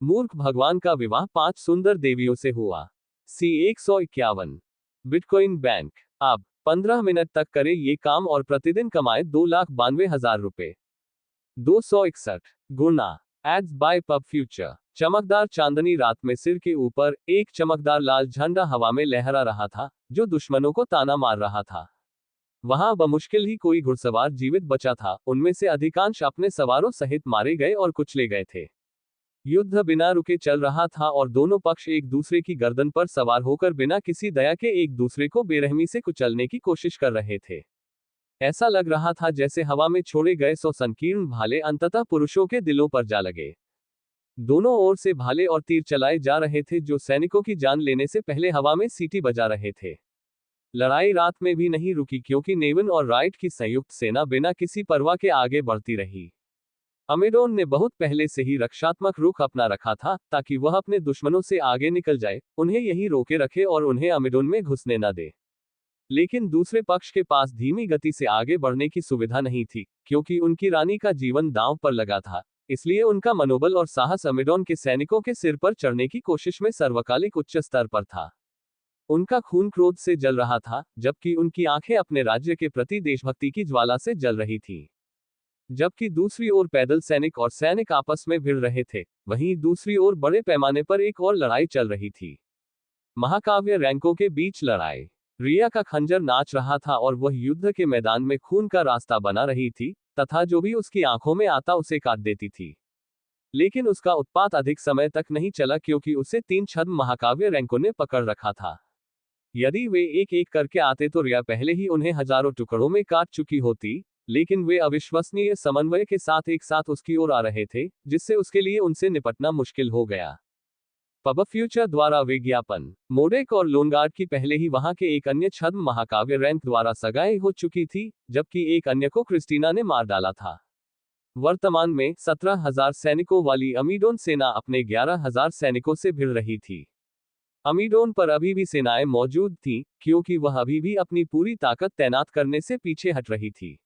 मूर्ख भगवान का विवाह 5 सुंदर देवियों से हुआ। सी 151। Bitcoin bank. अब 15 मिनट तक करे ये काम और प्रतिदिन कमाए 2,92,000 रुपए। 261 गुना। Ads by pub future. चमकदार चांदनी रात में सिर के ऊपर एक चमकदार लाल झंडा हवा में लहरा रहा था, जो दुश्मनों को ताना मार रहा था। वहां बमुश्किल ही कोई घुड़सवार जीवित बचा था, उनमें से अधिकांश अपने सवारों सहित मारे गए और कुचले गए थे। युद्ध बिना रुके चल रहा था और दोनों पक्ष एक दूसरे की गर्दन पर सवार होकर बिना किसी दया के एक दूसरे को बेरहमी से कुचलने की कोशिश कर रहे थे। ऐसा लग रहा था जैसे हवा में छोड़े गए 100 संकीर्ण भाले अंततः पुरुषों के दिलों पर जा लगे। दोनों ओर से भाले और तीर चलाए जा रहे थे, जो सैनिकों की जान लेने से पहले हवा में सीटी बजा रहे थे। लड़ाई रात में भी नहीं रुकी, क्योंकि नेवन और राइट की संयुक्त सेना बिना किसी परवाह के आगे बढ़ती रही। अमेडोन ने बहुत पहले से ही रक्षात्मक रुख अपना रखा था, ताकि वह अपने दुश्मनों से आगे निकल जाए, उन्हें यहीं रोके रखे और उन्हें अमेडोन में घुसने न दे। लेकिन दूसरे पक्ष के पास धीमी गति से आगे बढ़ने की सुविधा नहीं थी, क्योंकि उनकी रानी का जीवन दांव पर लगा था। इसलिए उनका मनोबल और साहस अमेडोन के सैनिकों के सिर पर चढ़ने की कोशिश में सर्वकालिक उच्च स्तर पर था। उनका खून क्रोध से जल रहा था, जबकि उनकी आंखें अपने राज्य के प्रति देशभक्ति की ज्वाला से जल रही थीं। जबकि दूसरी ओर पैदल सैनिक और सैनिक आपस में भिड़ रहे थे, वहीं दूसरी ओर बड़े पैमाने पर एक और लड़ाई चल रही थी। महाकाव्य रैंकों के बीच लड़ाई। रिया का खंजर नाच रहा था और वह युद्ध के मैदान में खून का रास्ता बना रही थी, तथा जो भी उसकी आंखों में आता उसे काट देती थी। लेकिन उसका उत्पात अधिक समय तक नहीं चला, क्योंकि उसे 3 छद्म महाकाव्य रैंकों ने पकड़ रखा था। यदि वे एक एक करके आते तो रिया पहले ही उन्हें हजारों टुकड़ों में काट चुकी होती, लेकिन वे अविश्वसनीय समन्वय के साथ एक साथ उसकी ओर आ रहे थे, जिससे उसके लिए उनसे निपटना मुश्किल हो गया। पब फ्यूचर द्वारा विज्ञापन। मोडेक और लोनगार्ड की पहले ही वहां के एक अन्य छद्म महाकाव्य रैंक द्वारा सगाई हो चुकी थी, जबकि एक अन्य को क्रिस्टीना ने मार डाला था। वर्तमान में 17,000 सैनिकों वाली अमीडोन सेना अपने 11,000 सैनिकों से भिड़ रही थी। अमीडोन पर अभी भी सेनाएं मौजूद थीं, क्योंकि वह अभी भी अपनी पूरी ताकत तैनात करने से पीछे हट रही थी।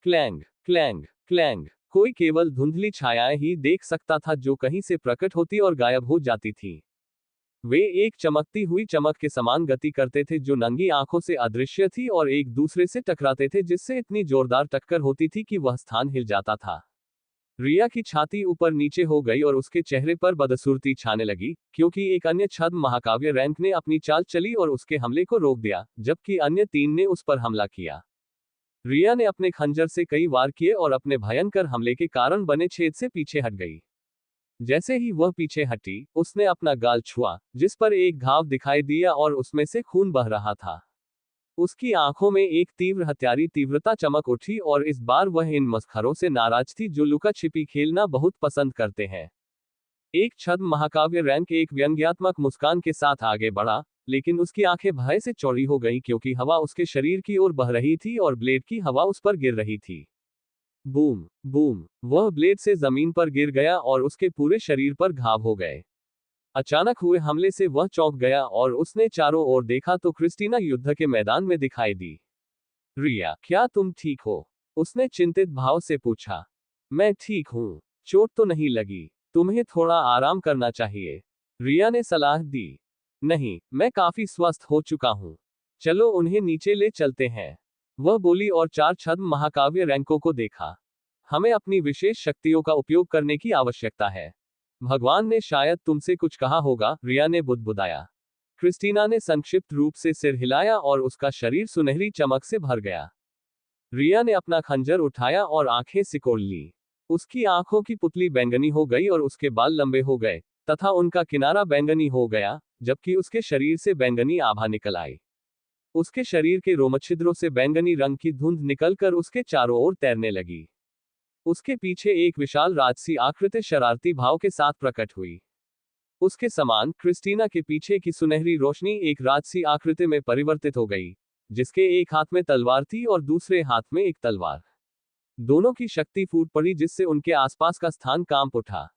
Clang clang clang. कोई केवल धुंधली छायाएं ही देख सकता था, जो कहीं से प्रकट होती और गायब हो जाती थीं। वे एक चमकती हुई चमक के समान गति करते थे, जो नंगी आंखों से अदृश्य थी, और एक दूसरे से टकराते थे, जिससे इतनी जोरदार टक्कर होती थी कि वह स्थान हिल जाता था। रिया की छाती ऊपर नीचे हो गई और उसके चेहरे पर बदसूरती छाने लगी, क्योंकि एक अन्य छद्म महाकाव्य रैंक ने अपनी चाल चली और उसके हमले को रोक दिया, जबकि अन्य 3 ने उस पर हमला किया। रिया ने अपने खंजर से कई वार किए और अपने भयंकर हमले के कारण बने छेद से पीछे हट गई। जैसे ही वह पीछे हटी, उसने अपना गाल छुआ, जिस पर एक घाव दिखाई दिया और उसमें से खून बह रहा था। उसकी आंखों में एक तीव्र हत्यारी तीव्रता चमक उठी, और इस बार वह इन मस्खरों से नाराज थी जो लुका छिपी खेलना बहुत पसंद करते हैं। एक छद्म महाकाव्य रैंक एक व्यंग्यात्मक मुस्कान के साथ आगे बढ़ा, लेकिन उसकी आंखें भय से चौड़ी हो गईं, क्योंकि हवा उसके शरीर की ओर बह रही थी और ब्लेड की हवा उस पर गिर रही थी। Boom boom. वह ब्लेड से जमीन पर गिर गया और उसके पूरे शरीर पर घाव हो गए। अचानक हुए हमले से वह चौंक गया और उसने चारों ओर देखा तो क्रिस्टीना युद्ध के मैदान में दिखाई दी। रिया, क्या तुम ठीक हो? उसने चिंतित भाव से पूछा। मैं ठीक हूं। चोट तो नहीं लगी? तुम्हें थोड़ा आराम करना चाहिए, रिया ने सलाह दी। नहीं, मैं काफी स्वस्थ हो चुका हूं। चलो उन्हें नीचे ले चलते हैं, वह बोली और 4 छद्म महाकाव्य रैंकों को देखा। हमें अपनी विशेष शक्तियों का उपयोग करने की आवश्यकता है। भगवान ने शायद तुमसे कुछ कहा होगा, रिया ने बुदबुदाया। क्रिस्टीना ने संक्षिप्त रूप से सिर हिलाया और उसका शरीर सुनहरी चमक से भर गया। रिया ने अपना खंजर उठाया और आंखें सिकोड़ ली। उसकी आंखों की पुतली बैंगनी हो गई और उसके बाल लंबे हो गए, तथा उनका किनारा बैंगनी हो गया, जबकि उसके शरीर से बैंगनी आभा निकल आई। उसके शरीर के रोमछिद्रों से बैंगनी रंग की धुंध निकलकर उसके चारों ओर तैरने लगी। उसके पीछे एक विशाल राजसी आकृति शरारती भाव के साथ प्रकट हुई। उसके समान क्रिस्टीना के पीछे की सुनहरी रोशनी एक राजसी आकृति में परिवर्तित हो गई, जिसके एक हाथ में तलवार थी और दूसरे हाथ में एक तलवार। दोनों की शक्ति फूट पड़ी, जिससे उनके आसपास का स्थान कांप उठा।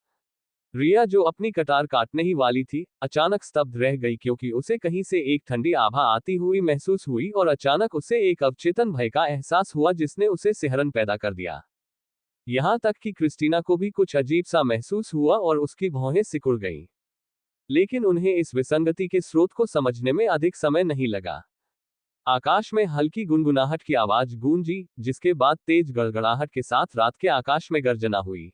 रिया, जो अपनी कटार काटने ही वाली थी, अचानक स्तब्ध रह गई, क्योंकि उसे कहीं से एक ठंडी आभा आती हुई महसूस हुई और अचानक उसे एक अवचेतन भय का एहसास हुआ, जिसने उसे सिहरन पैदा कर दिया। यहां तक कि क्रिस्टीना को भी कुछ अजीब सा महसूस हुआ और उसकी भौहें सिकुड़ गईं। लेकिन उन्हें इस विसंगति के स्रोत को समझने में अधिक समय नहीं लगा। आकाश में हल्की गुनगुनाहट की आवाज गूंजी, जिसके बाद तेज गड़गड़ाहट के साथ रात के आकाश में गर्जना हुई।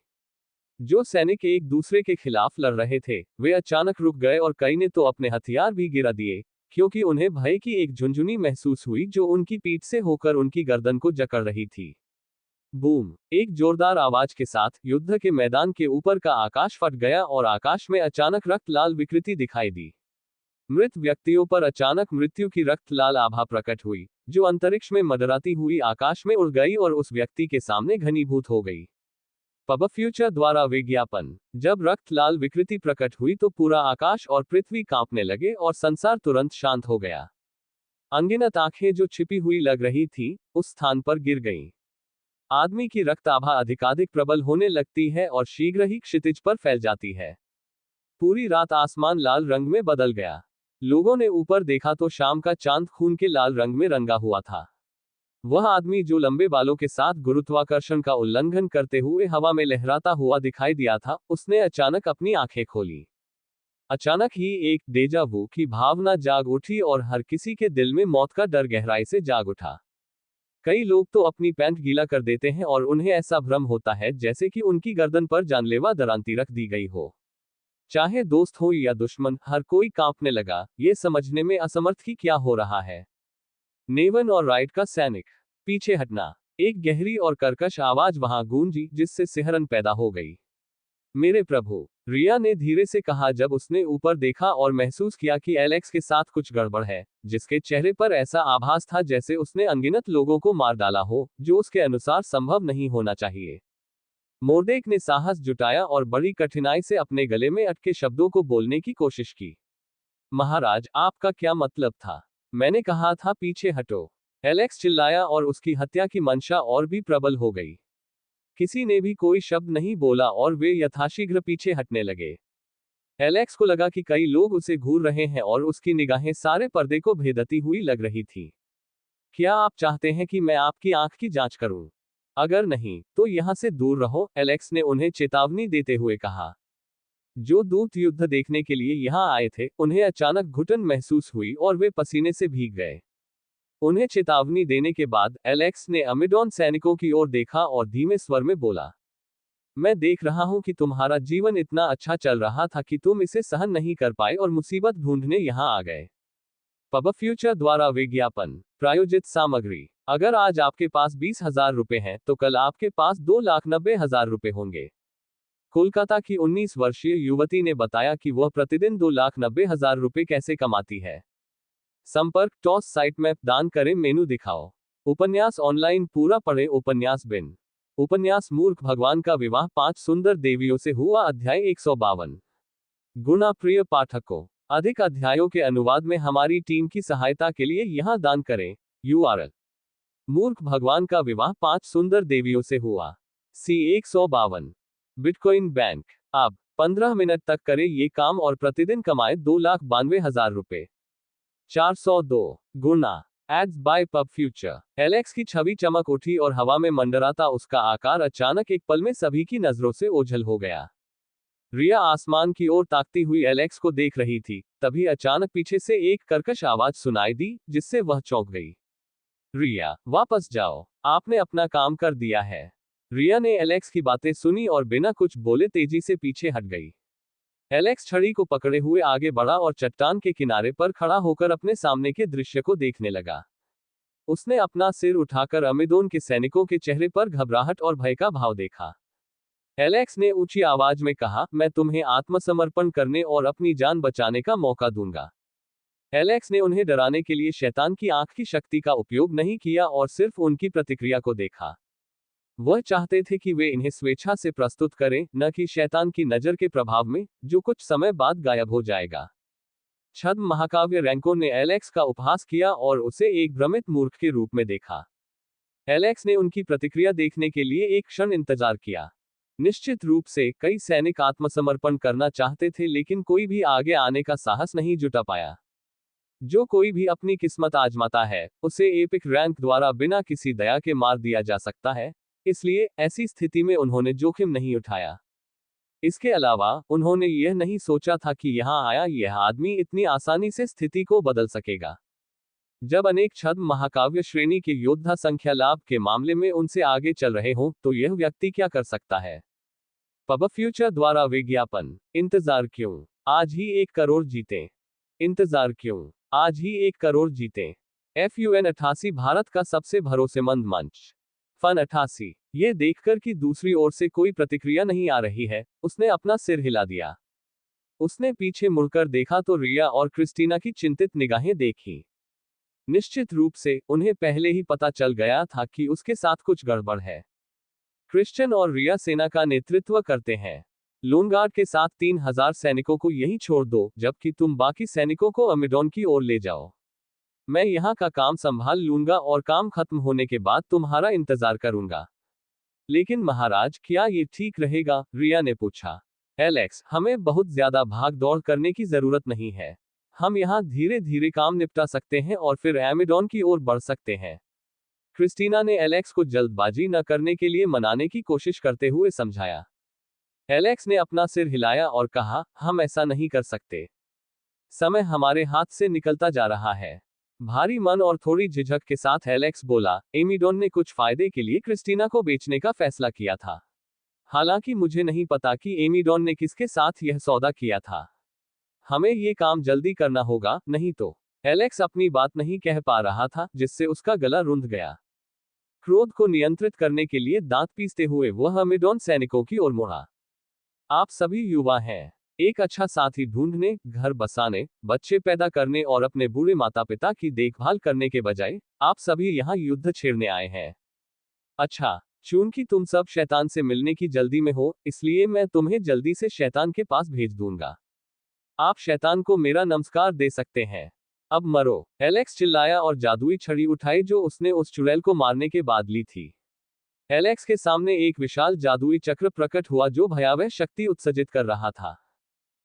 जो सैनिक एक दूसरे के खिलाफ लड़ रहे थे, वे अचानक रुक गए और कई ने तो अपने हथियार भी गिरा दिए, क्योंकि उन्हें भय की एक झुंझुनी महसूस हुई जो उनकी पीठ से होकर उनकी गर्दन को जकड़ रही थी। बूम! एक जोरदार आवाज के साथ युद्ध के मैदान के ऊपर का आकाश फट गया और आकाश में अचानक रक्त लाल विकृति दिखाई दी। मृत व्यक्तियों पर अचानक मृत्यु की रक्त लाल आभा प्रकट हुई, जो अंतरिक्ष में मंडराती हुई आकाश में उड़ गई और उस व्यक्ति के सामने घनीभूत हो गई। पब फ्यूचर द्वारा विज्ञापन। जब रक्त लाल विकृति प्रकट हुई तो पूरा आकाश और पृथ्वी कांपने लगे और संसार तुरंत शांत हो गया। अनगिनत आंखें जो छिपी हुई लग रही थी, उस स्थान पर गिर गईं। आदमी की रक्त आभा अधिकाधिक प्रबल होने लगती है और शीघ्र ही क्षितिज पर फैल जाती है। पूरी रात आसमान लाल रंग में बदल गया। लोगों ने ऊपर देखा तो शाम का चांद खून के लाल रंग में रंगा हुआ था। वह आदमी जो लंबे बालों के साथ गुरुत्वाकर्षण का उल्लंघन करते हुए हवा में लहराता हुआ दिखाई दिया था, उसने अचानक अपनी आंखें खोली। अचानक ही एक डेजा वू की भावना जाग उठी और हर किसी के दिल में मौत का डर गहराई से जाग उठा। कई लोग तो अपनी पैंट गीला कर देते हैं और उन्हें ऐसा भ्रम होता है जैसे कि उनकी गर्दन पर जानलेवा दरांती रख दी गई हो। चाहे दोस्त हो या दुश्मन, हर कोई कांपने लगा, ये समझने में असमर्थ कि क्या हो रहा है। नेवन और राइट का सैनिक। पीछे हटना। एक गहरी और कर्कश आवाज वहां गूंजी, जिससे सिहरन पैदा हो गई। मेरे प्रभु, रिया ने धीरे से कहा जब उसने ऊपर देखा और महसूस किया कि एलेक्स के साथ कुछ गड़बड़ है, जिसके चेहरे पर ऐसा आभास था जैसे उसने अनगिनत लोगों को मार डाला हो, जो उसके अनुसार संभव नहीं होना चाहिए। मोर्देक ने साहस जुटाया और बड़ी कठिनाई से अपने गले में अटके शब्दों को बोलने की कोशिश की। महाराज, आपका क्या मतलब था? मैंने कहा था पीछे हटो। एलेक्स चिल्लाया और उसकी हत्या की मंशा और भी प्रबल हो गई। किसी ने भी कोई शब्द नहीं बोला और वे यथाशीघ्र पीछे हटने लगे। एलेक्स को लगा कि कई लोग उसे घूर रहे हैं और उसकी निगाहें सारे पर्दे को भेदती हुई लग रही थी। क्या आप चाहते हैं कि मैं आपकी आंख की जांच करूं? अगर नहीं, तो यहां से दूर रहो, एलेक्स ने उन्हें चेतावनी देते हुए कहा। जो दूत युद्ध देखने के लिए यहां आए थे, उन्हें अचानक घुटन महसूस हुई और वे पसीने से भीग गए। उन्हें चेतावनी देने के बाद एलेक्स ने अमेडोन सैनिकों की ओर देखा और धीमे स्वर में बोला, मैं देख रहा हूं कि तुम्हारा जीवन इतना अच्छा चल रहा था कि तुम इसे सहन नहीं कर पाए और मुसीबत ढूंढने यहां आ गए। पब फ्यूचर द्वारा विज्ञापन। प्रायोजित सामग्री। अगर आज आपके पास 20,000 रुपए हैं तो कल आपके पास 2,90,000 रुपए होंगे। कोलकाता की 19 वर्षीय युवती ने बताया कि वह प्रतिदिन 2,90,000 रुपए कैसे कमाती है। संपर्क टॉस साइट मैप दान करें मेनू दिखाओ। उपन्यास ऑनलाइन पूरा पढ़े उपन्यास बिन। उपन्यास मूर्ख भगवान का विवाह 5 सुंदर देवियों से हुआ अध्याय 152। गुणा प्रिय पाठकों, अधिक अध्यायों के अनुवाद में हमारी टीम की सहायता के लिए यहां दान करें। URL: मूर्ख भगवान का विवाह 5 सुंदर देवियों से हुआ। C152। Bitcoin bank. अब 15 मिनट तक करे ये काम और प्रतिदिन कमाए 2,92,000 रुपए। 402 गुना। Ads by pub future. Alex की छवि चमक उठी और हवा में मंडराता उसका आकार अचानक एक पल में सभी की नजरों से ओझल हो गया। रिया आसमान की ओर ताकती हुई एलेक्स को देख रही थी, तभी अचानक पीछे से एक कर्कश आवाज सुनाई दी, जिससे वह चौंक गई। रिया, वापस जाओ, आपने अपना काम कर दिया है। रिया ने एलेक्स की बातें सुनी और बिना कुछ बोले तेजी से पीछे हट गई। एलेक्स छड़ी को पकड़े हुए आगे बढ़ा और चट्टान के किनारे पर खड़ा होकर अपने सामने के दृश्य को देखने लगा। उसने अपना सिर उठाकर अमेदोन के सैनिकों के चेहरे पर घबराहट और भय का भाव देखा। एलेक्स ने ऊंची आवाज में कहा, मैं तुम्हें आत्मसमर्पण करने और अपनी जान बचाने का मौका दूंगा। एलेक्स ने उन्हें डराने के लिए शैतान की आंख की शक्ति का उपयोग नहीं किया और सिर्फ उनकी प्रतिक्रिया को देखा। वह चाहते थे कि वे इन्हें स्वेच्छा से प्रस्तुत करें, न कि शैतान की नजर के प्रभाव में, जो कुछ समय बाद गायब हो जाएगा। छद्म महाकाव्य रैंको ने एलेक्स का उपहास किया और उसे एक भ्रमित मूर्ख के रूप में देखा। एलेक्स ने उनकी प्रतिक्रिया देखने के लिए एक क्षण इंतजार किया। निश्चित रूप से कई सैनिक आत्मसमर्पण करना चाहते थे, लेकिन कोई भी आगे आने का साहस नहीं जुटा पाया। जो कोई भी अपनी किस्मत आजमाता है, उसे एपिक रैंक द्वारा बिना किसी दया के मार दिया जा सकता है। इसलिए ऐसी स्थिति में उन्होंने जोखिम नहीं उठाया। इसके अलावा उन्होंने यह नहीं सोचा था कि यहाँ आया यह आदमी इतनी आसानी से स्थिति को बदल सकेगा। जब अनेक छद्म महाकाव्य श्रेणी के योद्धा संख्या लाभ के मामले में उनसे आगे चल रहे हों तो यह व्यक्ति क्या कर सकता है। पब फ्यूचर द्वारा विज्ञापन। इंतजार क्यों, आज ही 1 करोड़ जीतें। इंतजार क्यों, आज ही 1 करोड़ जीतें। FUN 88 भारत का सबसे भरोसेमंद मंच। फन 88। ये देखकर कि दूसरी ओर से कोई प्रतिक्रिया नहीं आ रही है, उसने अपना सिर हिला दिया। उसने पीछे मुड़कर देखा तो रिया और क्रिस्टीना की चिंतित निगाहें देखी। निश्चित रूप से उन्हें पहले ही पता चल गया था कि उसके साथ कुछ गड़बड़ है। क्रिश्चियन और रिया सेना का नेतृत्व करते हैं। लोनगार्ड के साथ 3000 सैनिकों को यहीं छोड़ दो, जबकि तुम बाकी सैनिकों को अमेडोन की ओर ले जाओ। मैं यहाँ का काम संभाल लूंगा और काम खत्म होने के बाद तुम्हारा इंतजार करूंगा। लेकिन महाराज, क्या ये ठीक रहेगा? रिया ने पूछा। एलेक्स, हमें बहुत ज्यादा भाग दौड़ करने की जरूरत नहीं है। हम यहाँ धीरे धीरे काम निपटा सकते हैं और फिर एमेडोन की ओर बढ़ सकते हैं। क्रिस्टीना ने एलेक्स को जल्दबाजी न करने के लिए मनाने की कोशिश करते हुए समझाया। एलेक्स ने अपना सिर हिलाया और कहा, हम ऐसा नहीं कर सकते। समय हमारे हाथ से निकलता जा रहा है। भारी मन और थोड़ी झिझक के साथ एलेक्स बोला, एमेडोन ने कुछ फायदे के लिए क्रिस्टीना को बेचने का फैसला किया था। हालांकि मुझे नहीं पता कि एमेडोन ने किसके साथ यह सौदा किया था। हमें ये काम जल्दी करना होगा, नहीं तो। एलेक्स अपनी बात नहीं कह पा रहा था, जिससे उसका गला रुंध गया। क्रोध को नियंत्रित करने के लिए दांत पीसते हुए वह अमेडोन सैनिकों की ओर मुड़ा। आप सभी युवा हैं। एक अच्छा साथी ढूंढने, घर बसाने, बच्चे पैदा करने और अपने बूढ़े माता पिता की देखभाल करने के बजाय आप सभी यहाँ युद्ध छेड़ने आए हैं। अच्छा, चूंकि तुम सब शैतान से मिलने की जल्दी में हो, इसलिए मैं तुम्हें जल्दी से शैतान के पास भेज दूंगा। आप शैतान को मेरा नमस्कार दे सकते हैं। अब मरो। एलेक्स चिल्लाया और जादुई छड़ी उठाई जो उसने उस चुड़ैल को मारने के बाद ली थी। एलेक्स के सामने एक विशाल जादुई चक्र प्रकट हुआ जो भयावह शक्ति उत्सर्जित कर रहा था।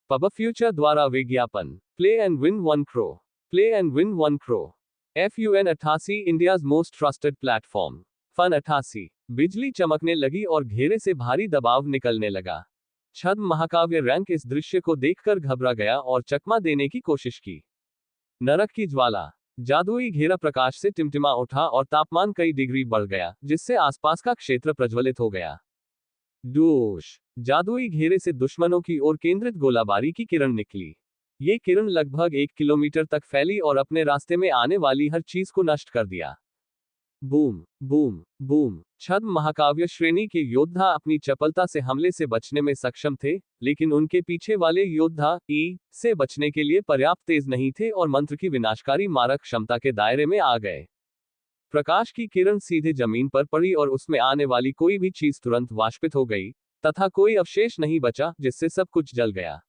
पब फ्यूचर द्वारा विज्ञापन। Play and win 1 crore. Play and win 1 crore. FUN 88 India's most trusted platform. Fun 88। बिजली चमकने लगी और घेरे से भारी दबाव निकलने लगा। छद्म महाकाव्य रैंक इस दृश्य को देखकर घबरा गया और चकमा देने की कोशिश की। नरक की ज्वाला। जादुई घेरा प्रकाश से टिमटिमा उठा और तापमान कई डिग्री बढ़ गया, जिससे आसपास का क्षेत्र प्रज्वलित हो गया। डूश। जादुई घेरे से दुश्मनों की ओर केंद्रित गोलाबारी की किरण निकली। ये किरण लगभग 1 किलोमीटर तक फैली और अपने रास्ते में आने वाली हर चीज को नष्ट कर दिया। Boom boom boom. छद्म महाकाव्य श्रेणी के योद्धा अपनी चपलता से हमले से बचने में सक्षम थे, लेकिन उनके पीछे वाले योद्धा से बचने के लिए पर्याप्त तेज नहीं थे और मंत्र की विनाशकारी मारक क्षमता के दायरे में आ गए। प्रकाश की किरण सीधे जमीन पर पड़ी और उसमें आने वाली कोई भी चीज तुरंत वाष्पित हो गई, तथा कोई अवशेष नहीं बचा, जिससे सब कुछ जल गया।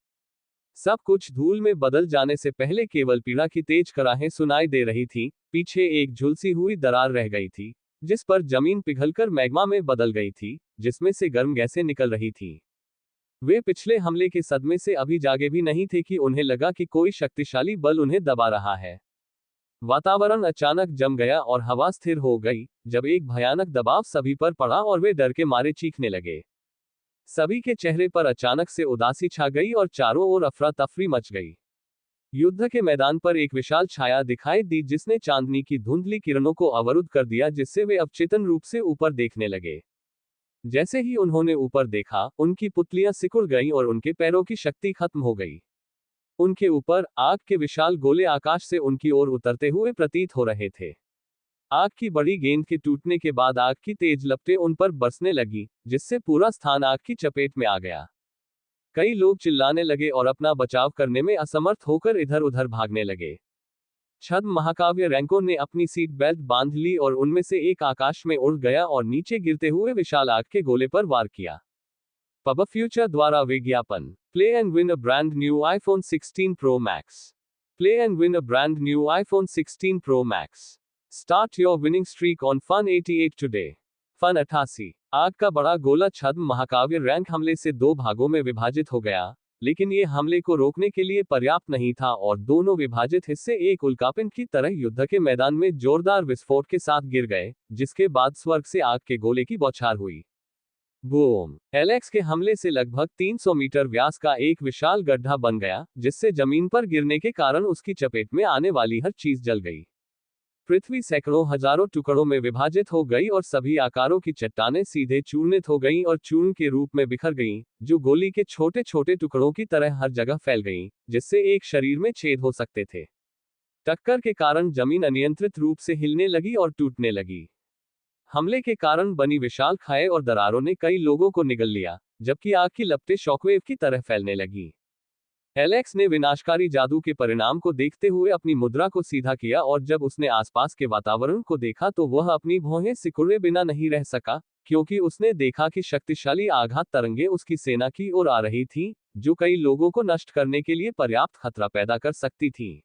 सब कुछ धूल में बदल जाने से पहले केवल पीड़ा की तेज कराहें सुनाई दे रही थीं। पीछे एक झुलसी हुई दरार रह गई थी, जिस पर जमीन पिघलकर मैग्मा में बदल गई थी, जिसमें से गर्म गैसें निकल रही थीं। वे पिछले हमले के सदमे से अभी जागे भी नहीं थे कि उन्हें लगा कि कोई शक्तिशाली बल उन्हें दबा रहा है। वातावरण अचानक जम गया और हवा स्थिर हो गई, जब एक भयानक दबाव सभी पर पड़ा और वे डर के मारे चीखने लगे। सभी के चेहरे पर अचानक से उदासी छा गई और चारों ओर अफरा तफरी मच गई। युद्ध के मैदान पर एक विशाल छाया दिखाई दी जिसने चांदनी की धुंधली किरणों को अवरुद्ध कर दिया, जिससे वे अवचेतन रूप से ऊपर देखने लगे। जैसे ही उन्होंने ऊपर देखा, उनकी पुतलियां सिकुड़ गईं और उनके पैरों की शक्ति खत्म हो गई। उनके ऊपर आग के विशाल गोले आकाश से उनकी ओर उतरते हुए प्रतीत हो रहे थे। आग की बड़ी गेंद के टूटने के बाद आग की तेज लपटें उन पर बरसने लगी, जिससे पूरा स्थान आग की चपेट में आ गया। कई लोग चिल्लाने लगे और अपना बचाव करने में असमर्थ होकर इधर उधर भागने लगे। छद्म महाकाव्य रैंकों ने अपनी सीट बेल्ट बांध ली और उनमें से एक आकाश में उड़ गया और नीचे गिरते हुए विशाल आग के गोले पर वार किया। पब फ्यूचर द्वारा विज्ञापन। Play and win a brand new iPhone 16 Pro Max। Play and win a brand new iPhone 16 Pro Max। Start your winning streak on fun 88 today. Fun 88। आग का बड़ा गोला छद्म महाकाव्य रैंक हमले से 2 भागों में विभाजित हो गया, लेकिन ये हमले को रोकने के लिए पर्याप्त नहीं था और दोनों विभाजित हिस्से एक उल्कापिंड की तरह युद्ध के मैदान में जोरदार विस्फोट के साथ गिर गए, जिसके बाद स्वर्ग से आग के गोले की बौछार हुई। बूम! एलेक्स के हमले से लगभग 300 मीटर व्यास का एक विशाल गड्ढा बन गया, जिससे जमीन पर गिरने के कारण उसकी चपेट में आने वाली हर चीज जल गई। पृथ्वी सैकड़ों हजारों टुकड़ों में विभाजित हो गई और सभी आकारों की चट्टानें सीधे चूर्णित हो गईं और चूर्ण के रूप में बिखर गईं, जो गोली के छोटे छोटे टुकड़ों की तरह हर जगह फैल गईं, जिससे एक शरीर में छेद हो सकते थे। टक्कर के कारण जमीन अनियंत्रित रूप से हिलने लगी और टूटने लगी। हमले के कारण बनी विशाल खाई और दरारों ने कई लोगों को निगल लिया, जबकि आग की लपटें शॉकवेव की तरह फैलने लगी। एलेक्स ने विनाशकारी जादू के परिणाम को देखते हुए अपनी मुद्रा को सीधा किया और जब उसने आसपास के वातावरण को देखा तो वह अपनी भौहें सिकुड़े बिना नहीं रह सका, क्योंकि उसने देखा कि शक्तिशाली आघात तरंगे उसकी सेना की ओर आ रही थीं, जो कई लोगों को नष्ट करने के लिए पर्याप्त खतरा पैदा कर सकती थीं।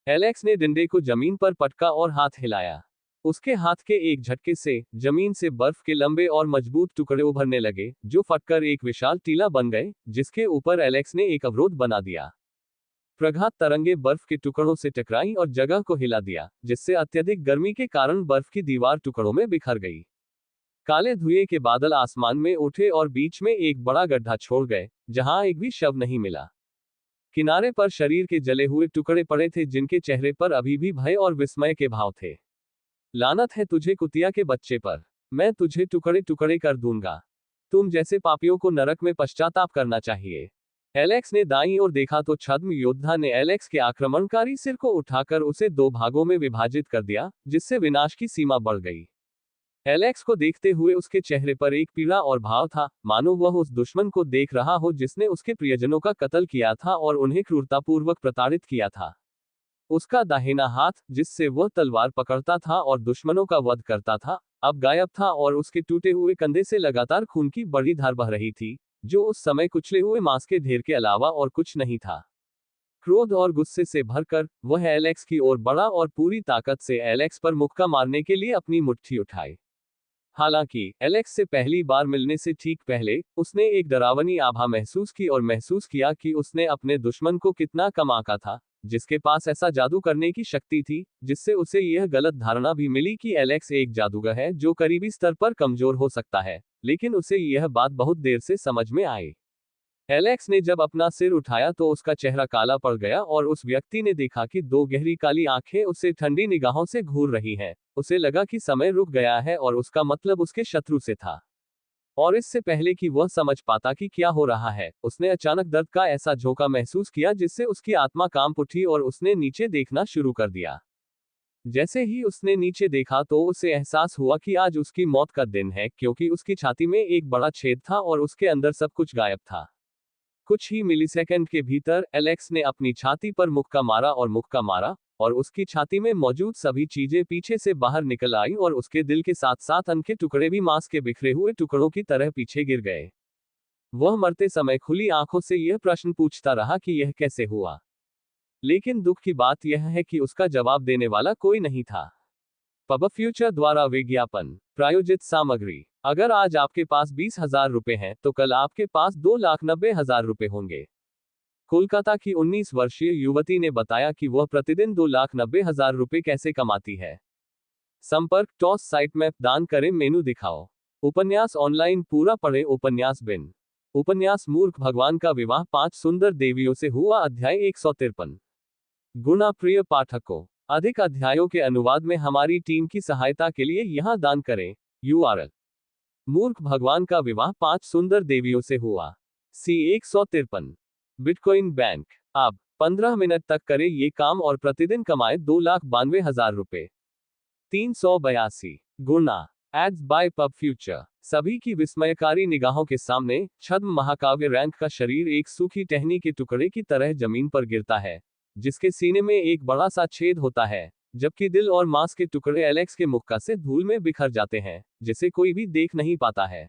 एलेक्स ने डंडे को जमीन पर पटका और हाथ हिलाया। उसके हाथ के एक झटके से जमीन से बर्फ के लंबे और मजबूत टुकड़े उभरने लगे, जो फटकर एक विशाल टीला बन गए, जिसके ऊपर एलेक्स ने एक अवरोध बना दिया। प्रघात तरंगे बर्फ के टुकड़ों से टकराई और जगह को हिला दिया, जिससे अत्यधिक गर्मी के कारण बर्फ की दीवार टुकड़ों में बिखर गई। काले धुएं के बादल आसमान में उठे और बीच में एक बड़ा गड्ढा छोड़ गए, जहां एक भी शव नहीं मिला। किनारे पर शरीर के जले हुए टुकड़े पड़े थे, जिनके चेहरे पर अभी भी भय और विस्मय के भाव थे। लानत है तुझे कुतिया के बच्चे पर, मैं तुझे टुकड़े टुकड़े कर दूंगा। तुम जैसे पापियों को नरक में पश्चाताप करना चाहिए। एलेक्स ने दाईं ओर देखा तो छद्म योद्धा ने एलेक्स के आक्रमणकारी सिर को उठाकर उसे दो भागों में विभाजित कर दिया, जिससे विनाश की सीमा बढ़ गई। एलेक्स को देखते हुए उसके चेहरे पर एक पीड़ा और भाव था, मानो वह उस दुश्मन को देख रहा हो जिसने उसके प्रियजनों का कत्ल किया था और उन्हें क्रूरतापूर्वक प्रताड़ित किया था। उसका दाहिना हाथ, जिससे वह तलवार पकड़ता था और दुश्मनों का वध करता था, अब गायब था और उसके टूटे हुए कंधे से लगातार खून की बड़ी धार बह रही थी, जो उस समय कुचले हुए मांस के ढेर के अलावा और कुछ नहीं था। क्रोध और गुस्से से भरकर वह एलेक्स की ओर बढ़ा और पूरी ताकत से एलेक्स पर मुक्का मारने के लिए अपनी मुट्ठी उठाई। हालांकि एलेक्स से पहली बार मिलने से ठीक पहले उसने एक डरावनी आभा महसूस की और महसूस किया कि उसने अपने दुश्मन को कितना कम आंका था, जिसके पास ऐसा जादू करने की शक्ति थी, जिससे उसे यह गलत धारणा भी मिली कि एलेक्स एक जादूगर है जो करीबी स्तर पर कमजोर हो सकता है, लेकिन उसे यह बात बहुत देर से समझ में आई। एलेक्स ने जब अपना सिर उठाया तो उसका चेहरा काला पड़ गया और उस व्यक्ति ने देखा कि दो गहरी काली आंखें उसे ठंडी निगाहों से घूर रही हैं। उसे लगा कि समय रुक गया है और उसका मतलब उसके शत्रु से था। और इससे पहले कि वह समझ पाता कि क्या हो रहा है, उसने अचानक दर्द का ऐसा झोंका महसूस किया जिससे उसकी आत्मा कांप उठी और उसने नीचे देखना शुरू कर दिया। जैसे ही उसने नीचे देखा तो उसे एहसास हुआ कि आज उसकी मौत का दिन है, क्योंकि उसकी छाती में एक बड़ा छेद था और उसके अंदर सब कुछ गायब था। कुछ ही मिलीसेकंड के भीतर एलेक्स ने अपनी छाती पर मुक्का मारा और मुक्का मारा, और उसकी छाती में मौजूद सभी चीजें पीछे से बाहर निकल आई और उसके दिल के साथ साथ अन्न के टुकड़े भी मांस के बिखरे हुए टुकड़ों की तरह पीछे गिर गए। वह मरते समय खुली आंखों से यह प्रश्न पूछता रहा कि यह कैसे हुआ। लेकिन दुख की बात यह है कि उसका जवाब देने वाला कोई नहीं था। पब फ्यूचर द्वारा विज्ञापन प्रायोजित सामग्री। अगर आज आपके पास 20,000 रुपए हैं तो कल आपके पास 2,90,000 रुपए होंगे। कोलकाता की 19 वर्षीय युवती ने बताया कि वह प्रतिदिन 2,90,000 रुपए कैसे कमाती है। संपर्क टॉस साइट मैप दान करें मेनू दिखाओ। उपन्यास ऑनलाइन पूरा पढ़े उपन्यास बिन। उपन्यास मूर्ख भगवान का विवाह 5 सुंदर देवियों से हुआ अध्याय 153। गुणा प्रिय पाठकों, अधिक अध्यायों के अनुवाद में हमारी टीम की सहायता के लिए यहां दान करें। URL: मूर्ख भगवान का विवाह 5 सुंदर देवियों से हुआ। C153। Bitcoin bank. अब 15 मिनट तक करे ये काम और प्रतिदिन कमाए 2,92,000 रुपए। 382 गुना। Ads by pub future. सभी की विस्मयकारी निगाहों के सामने छद्म महाकाव्य रैंक का शरीर एक सूखी टहनी के टुकड़े की तरह जमीन पर गिरता है, जिसके सीने में एक बड़ा सा छेद होता है, जबकि दिल और मांस के टुकड़े एलेक्स के मुक्का से धूल में बिखर जाते हैं, जिसे कोई भी देख नहीं पाता है।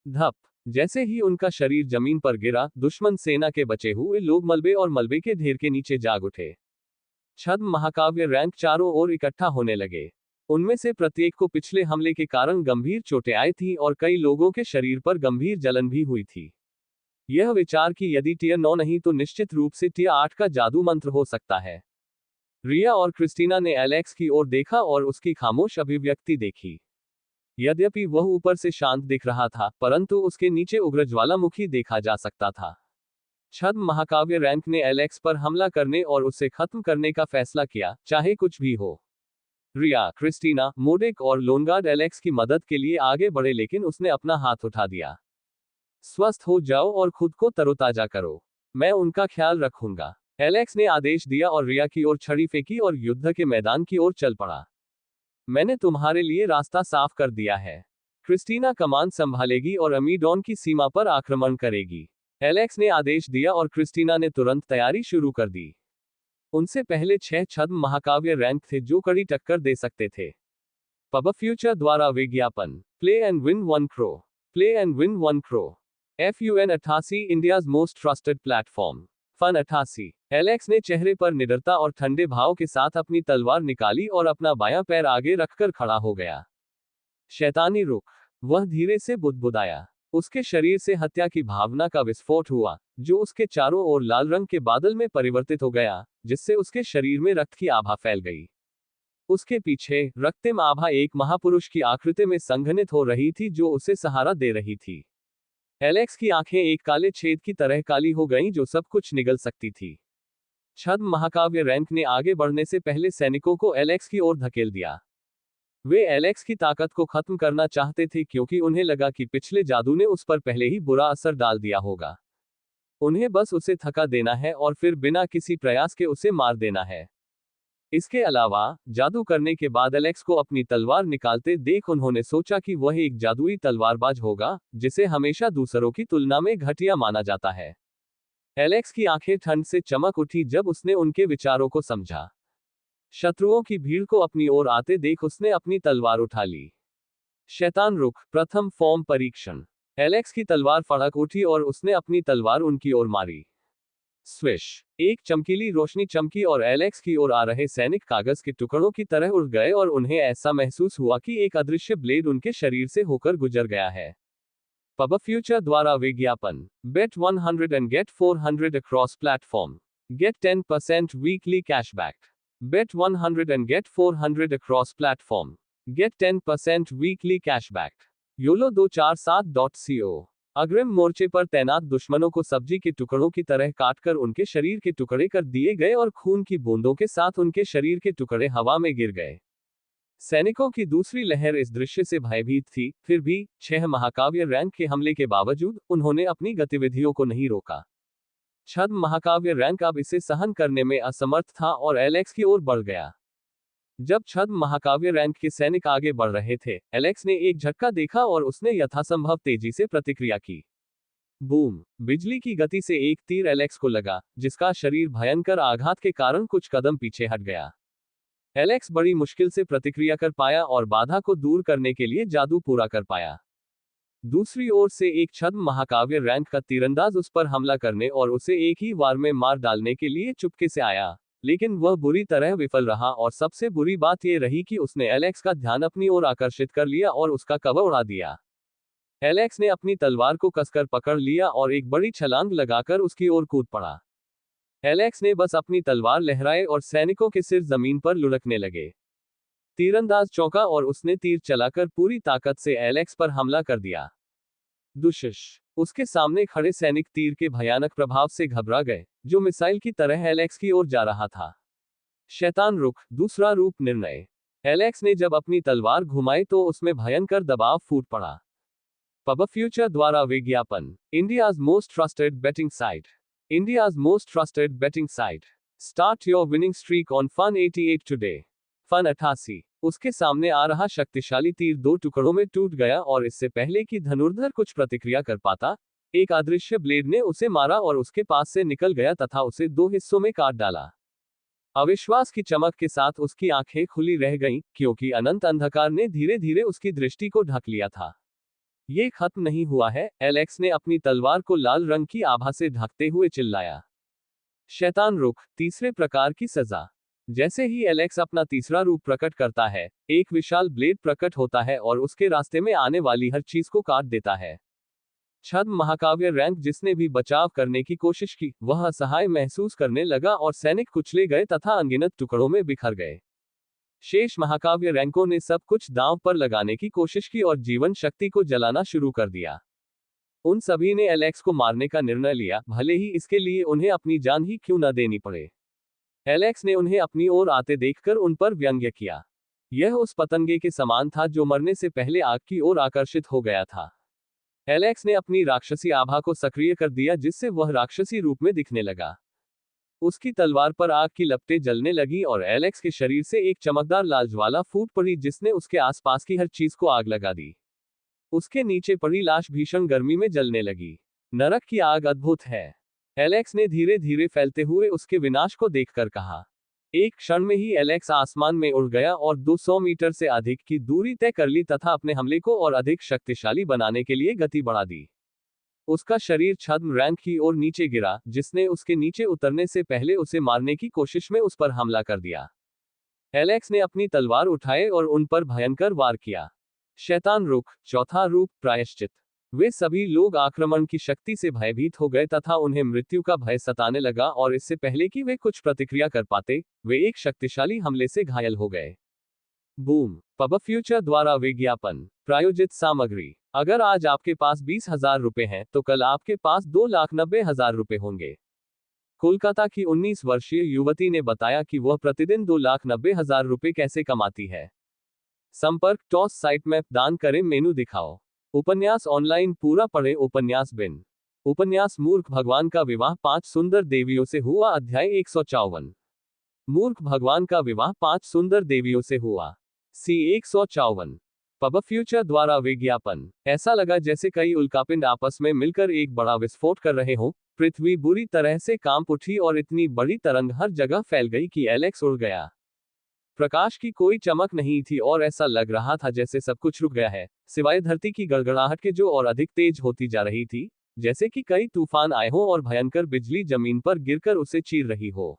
धप! जैसे ही उनका शरीर जमीन पर गिरा, दुश्मन सेना के बचे हुए लोग मलबे और मलबे के ढेर के नीचे जाग उठे। छद्म महाकाव्य रैंक चारों ओर इकट्ठा होने लगे। उनमें से प्रत्येक को पिछले हमले के कारण गंभीर चोटें आई थीं और कई लोगों के शरीर पर गंभीर जलन भी हुई थी। यह विचार कि यदि टियर 9 नहीं तो निश्चित रूप से टियर 8 का जादू मंत्र हो सकता है। रिया और क्रिस्टीना ने एलेक्स की ओर देखा और उसकी खामोश अभिव्यक्ति देखी। यद्यपि वह ऊपर से शांत दिख रहा था, परंतु उसके नीचे उग्र ज्वालामुखी देखा जा सकता था। छद्म महाकाव्य रैंक ने एलेक्स पर हमला करने और उसे खत्म करने का फैसला किया, चाहे कुछ भी हो। रिया, क्रिस्टीना, मोडेक और लोनगार्ड एलेक्स की मदद के लिए आगे बढ़े, लेकिन उसने अपना हाथ उठा दिया। स्वस्थ हो जाओ और खुद को तरोताजा करो, मैं उनका ख्याल रखूंगा, एलेक्स ने आदेश दिया और रिया की ओर छड़ी फेंकी और युद्ध के मैदान की ओर चल पड़ा। मैंने तुम्हारे लिए रास्ता साफ कर दिया है। क्रिस्टीना कमान संभालेगी और अमीडॉन की सीमा पर आक्रमण करेगी, एलेक्स ने आदेश दिया और क्रिस्टीना ने तुरंत तैयारी शुरू कर दी। उनसे पहले 6 छद्म महाकाव्य रैंक थे जो कड़ी टक्कर दे सकते थे। पब फ्यूचर द्वारा विज्ञापन, play and win 1 crore, play and win 1 crore. FUN 88 India's most trusted platform, Fun 88। Alex ने चेहरे पर निडरता और ठंडे भाव के साथ अपनी तलवार निकाली और अपना बायां पैर आगे रखकर खड़ा हो गया। शैतानी रुख, वह धीरे से बुदबुदाया। उसके शरीर से हत्या की भावना का विस्फोट हुआ, जो उसके चारों ओर लाल रंग के बादल में परिवर्तित हो गया, जिससे उसके शरीर में रक्त की आभा फैल गई। उसके पीछे रक्तिम आभा एक महापुरुष की आकृति में संघनित हो रही थी जो उसे सहारा दे रही थी। एलेक्स की आंखें एक काले छेद की तरह काली हो गईं जो सब कुछ निगल सकती थी। छद्म महाकाव्य रैंक ने आगे बढ़ने से पहले सैनिकों को एलेक्स की ओर धकेल दिया। वे एलेक्स की ताकत को खत्म करना चाहते थे क्योंकि उन्हें लगा कि पिछले जादू ने उस पर पहले ही बुरा असर डाल दिया होगा। उन्हें बस उसे थका देना है और फिर बिना किसी प्रयास के उसे मार देना है। इसके अलावा, जादू करने के बाद एलेक्स को अपनी तलवार निकालते देख उन्होंने सोचा कि वह एक जादुई तलवारबाज होगा, जिसे हमेशा दूसरों की तुलना में घटिया माना जाता है। एलेक्स की आंखें ठंड से चमक उठी जब उसने उनके विचारों को समझा। शत्रुओं की भीड़ को अपनी ओर आते देख उसने अपनी तलवार उठा ली। शैतान रुख, प्रथम फॉर्म परीक्षण। एलेक्स की तलवार फड़क उठी और उसने अपनी तलवार उनकी ओर मारी। स्विश, एक चमकीली रोशनी चमकी और एलेक्स की ओर आ रहे सैनिक कागज के टुकड़ों की तरह उड़ गए और उन्हें ऐसा महसूस हुआ कि एक अदृश्य ब्लेड उनके शरीर से होकर गुजर गया है। पब फ्यूचर द्वारा विज्ञापन, bet 100 and get 400 across platform, get 10% weekly cashback, bet 100 and get 400 across platform, get 10% weekly cashback. Yolo 247.co। अग्रिम मोर्चे पर तैनात दुश्मनों को सब्जी के टुकड़ों की तरह काटकर उनके शरीर के टुकड़े कर दिए गए और खून की बूंदों के साथ उनके शरीर के टुकड़े हवा में गिर गए। सैनिकों की दूसरी लहर इस दृश्य से भयभीत थी, फिर भी 6 महाकाव्य रैंक के हमले के बावजूद उन्होंने अपनी गतिविधियों को नहीं रोका। छद्म महाकाव्य रैंक अब इसे सहन करने में असमर्थ था और एलेक्स की ओर बढ़ गया। जब छद्म महाकाव्य रैंक के सैनिक आगे बढ़ रहे थे, एलेक्स ने एक झटका देखा और उसने यथासंभव तेजी से प्रतिक्रिया की। बूम, बिजली की गति से एक तीर एलेक्स को लगा, जिसका शरीर भयंकर आघात के कारण कुछ कदम पीछे हट गया। एलेक्स बड़ी मुश्किल से प्रतिक्रिया कर पाया और बाधा को दूर करने के लिए जादू पूरा कर पाया। दूसरी ओर से एक छद्म महाकाव्य रैंक का तीरंदाज उस पर हमला करने और उसे एक ही वार में मार डालने के लिए चुपके से आया, लेकिन वह बुरी तरह विफल रहा और सबसे बुरी बात यह रही कि उसने एलेक्स का ध्यान अपनी ओर आकर्षित कर लिया और उसका कवर उड़ा दिया। एलेक्स ने अपनी तलवार को कसकर पकड़ लिया और एक बड़ी छलांग लगाकर उसकी ओर कूद पड़ा। एलेक्स ने बस अपनी तलवार लहराए और सैनिकों के सिर जमीन पर लुढ़कने लगे। तीरंदाज चौंका और उसने तीर चलाकर पूरी ताकत से एलेक्स पर हमला कर दिया। दुशिश, उसके सामने खड़े सैनिक तीर के भयानक प्रभाव से घबरा गए, जो मिसाइल की तरह एलेक्स की ओर जा रहा था। शैतान रुख, दूसरा रूप निर्णय। एलेक्स ने जब अपनी तलवार घुमाई तो उसमें भयंकर दबाव फूट पड़ा। पब फ्यूचर द्वारा विज्ञापन, India's most trusted betting site, India's most trusted betting site. Start your winning streak on fun 88 today. Fun 88। उसके सामने आ रहा शक्तिशाली तीर 2 टुकड़ों में टूट गया और इससे पहले कि धनुर्धर कुछ प्रतिक्रिया कर पाता, एक अदृश्य ब्लेड ने उसे मारा और उसके पास से निकल गया तथा उसे 2 हिस्सों में काट डाला। अविश्वास की चमक के साथ उसकी आंखें खुली रह गईं, क्योंकि अनंत अंधकार ने धीरे धीरे उसकी दृष्टि को ढक लिया था। ये खत्म नहीं हुआ है, एलेक्स ने अपनी तलवार को लाल रंग की आभा से ढकते हुए चिल्लाया। शैतान रुख, तीसरे प्रकार की सजा। जैसे ही एलेक्स अपना तीसरा रूप प्रकट करता है, एक विशाल ब्लेड प्रकट होता है और उसके रास्ते में आने वाली हर चीज को काट देता है। छद्म महाकाव्य रैंक जिसने भी बचाव करने की कोशिश की, वह असहाय महसूस करने लगा और सैनिक कुचले गए तथा अनगिनत टुकड़ों में बिखर गए। शेष महाकाव्य रैंकों ने सब कुछ दांव पर लगाने की कोशिश की और जीवन शक्ति को जलाना शुरू कर दिया। उन सभी ने एलेक्स को मारने का निर्णय लिया, भले ही इसके लिए उन्हें अपनी जान ही क्यों न देनी पड़े। एलेक्स ने उन्हें अपनी ओर आते देखकर उन पर व्यंग्य किया। यह उस पतंगे के समान था जो मरने से पहले आग की ओर आकर्षित हो गया था। एलेक्स ने अपनी राक्षसी आभा को सक्रिय कर दिया जिससे वह राक्षसी रूप में दिखने लगा। उसकी तलवार पर आग की लपटें जलने लगी और एलेक्स के शरीर से एक चमकदार लाल ज्वाला फूट पड़ी जिसने उसके आसपास की हर चीज को आग लगा दी। उसके नीचे पड़ी लाश भीषण गर्मी में जलने लगी। नरक की आग अद्भुत है, एलेक्स ने धीरे धीरे फैलते हुए उसके विनाश को देखकर कहा। एक क्षण में ही एलेक्स आसमान में उड़ गया और 200 मीटर से अधिक की दूरी तय कर ली तथा अपने हमले को और अधिक शक्तिशाली बनाने के लिए गति बढ़ा दी। उसका शरीर छद्म रैंक की ओर नीचे गिरा, जिसने उसके नीचे उतरने से पहले उसे मारने की कोशिश में उस पर हमला कर दिया। एलेक्स ने अपनी तलवार उठाए और उन पर भयंकर वार किया। शैतान रुख, चौथा रूप, प्रायश्चित। वे सभी लोग आक्रमण की शक्ति से भयभीत हो गए तथा उन्हें मृत्यु का भय सताने लगा और इससे पहले कि वे कुछ प्रतिक्रिया कर पाते, वे एक शक्तिशाली हमले से घायल हो गए। बूम पब फ्यूचर द्वारा विज्ञापन प्रायोजित सामग्री। अगर आज आपके पास 20,000 रुपए हैं तो कल आपके पास 2,90,000 रुपए होंगे। कोलकाता की 19 वर्षीय युवती ने बताया कि वह प्रतिदिन 2,90,000 रुपए कैसे कमाती है। संपर्क टॉस साइट मैप दान करें मेनू दिखाओ। उपन्यास ऑनलाइन पूरा पढ़े उपन्यास बिन। उपन्यास मूर्ख भगवान का विवाह 5 सुंदर देवियों से हुआ अध्याय 154। मूर्ख भगवान का विवाह 5 सुंदर देवियों से हुआ। सी 154। पब फ्यूचर द्वारा विज्ञापन। ऐसा लगा जैसे कई उल्कापिंड आपस में मिलकर एक बड़ा विस्फोट कर रहे हों। पृथ्वी बुरी तरह से कांप उठी और इतनी बड़ी तरंग हर जगह फैल गई कि एलेक्स उड़ गया। प्रकाश की कोई चमक नहीं थी और ऐसा लग रहा था जैसे सब कुछ रुक गया है, सिवाय धरती की गड़गड़ाहट के जो और अधिक तेज होती जा रही थी, जैसे कि कई तूफान आए हों और भयंकर बिजली जमीन पर गिरकर उसे चीर रही हो।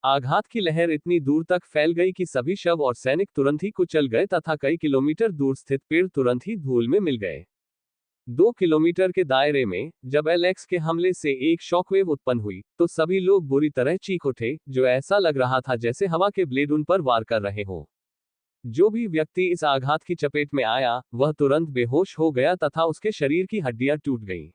आघात की लहर इतनी दूर तक फैल गई कि सभी शव और सैनिक तुरंत ही कुचल गए तथा कई किलोमीटर दूर स्थित पेड़ तुरंत ही धूल में मिल गए। 2 किलोमीटर के दायरे में जब एलेक्स के हमले से एक शॉकवेव उत्पन्न हुई तो सभी लोग बुरी तरह चीख उठे, जो ऐसा लग रहा था जैसे हवा के ब्लेड उन पर वार कर रहे हों। जो भी व्यक्ति इस आघात की चपेट में आया, वह तुरंत बेहोश हो गया तथा उसके शरीर की हड्डियां टूट गईं।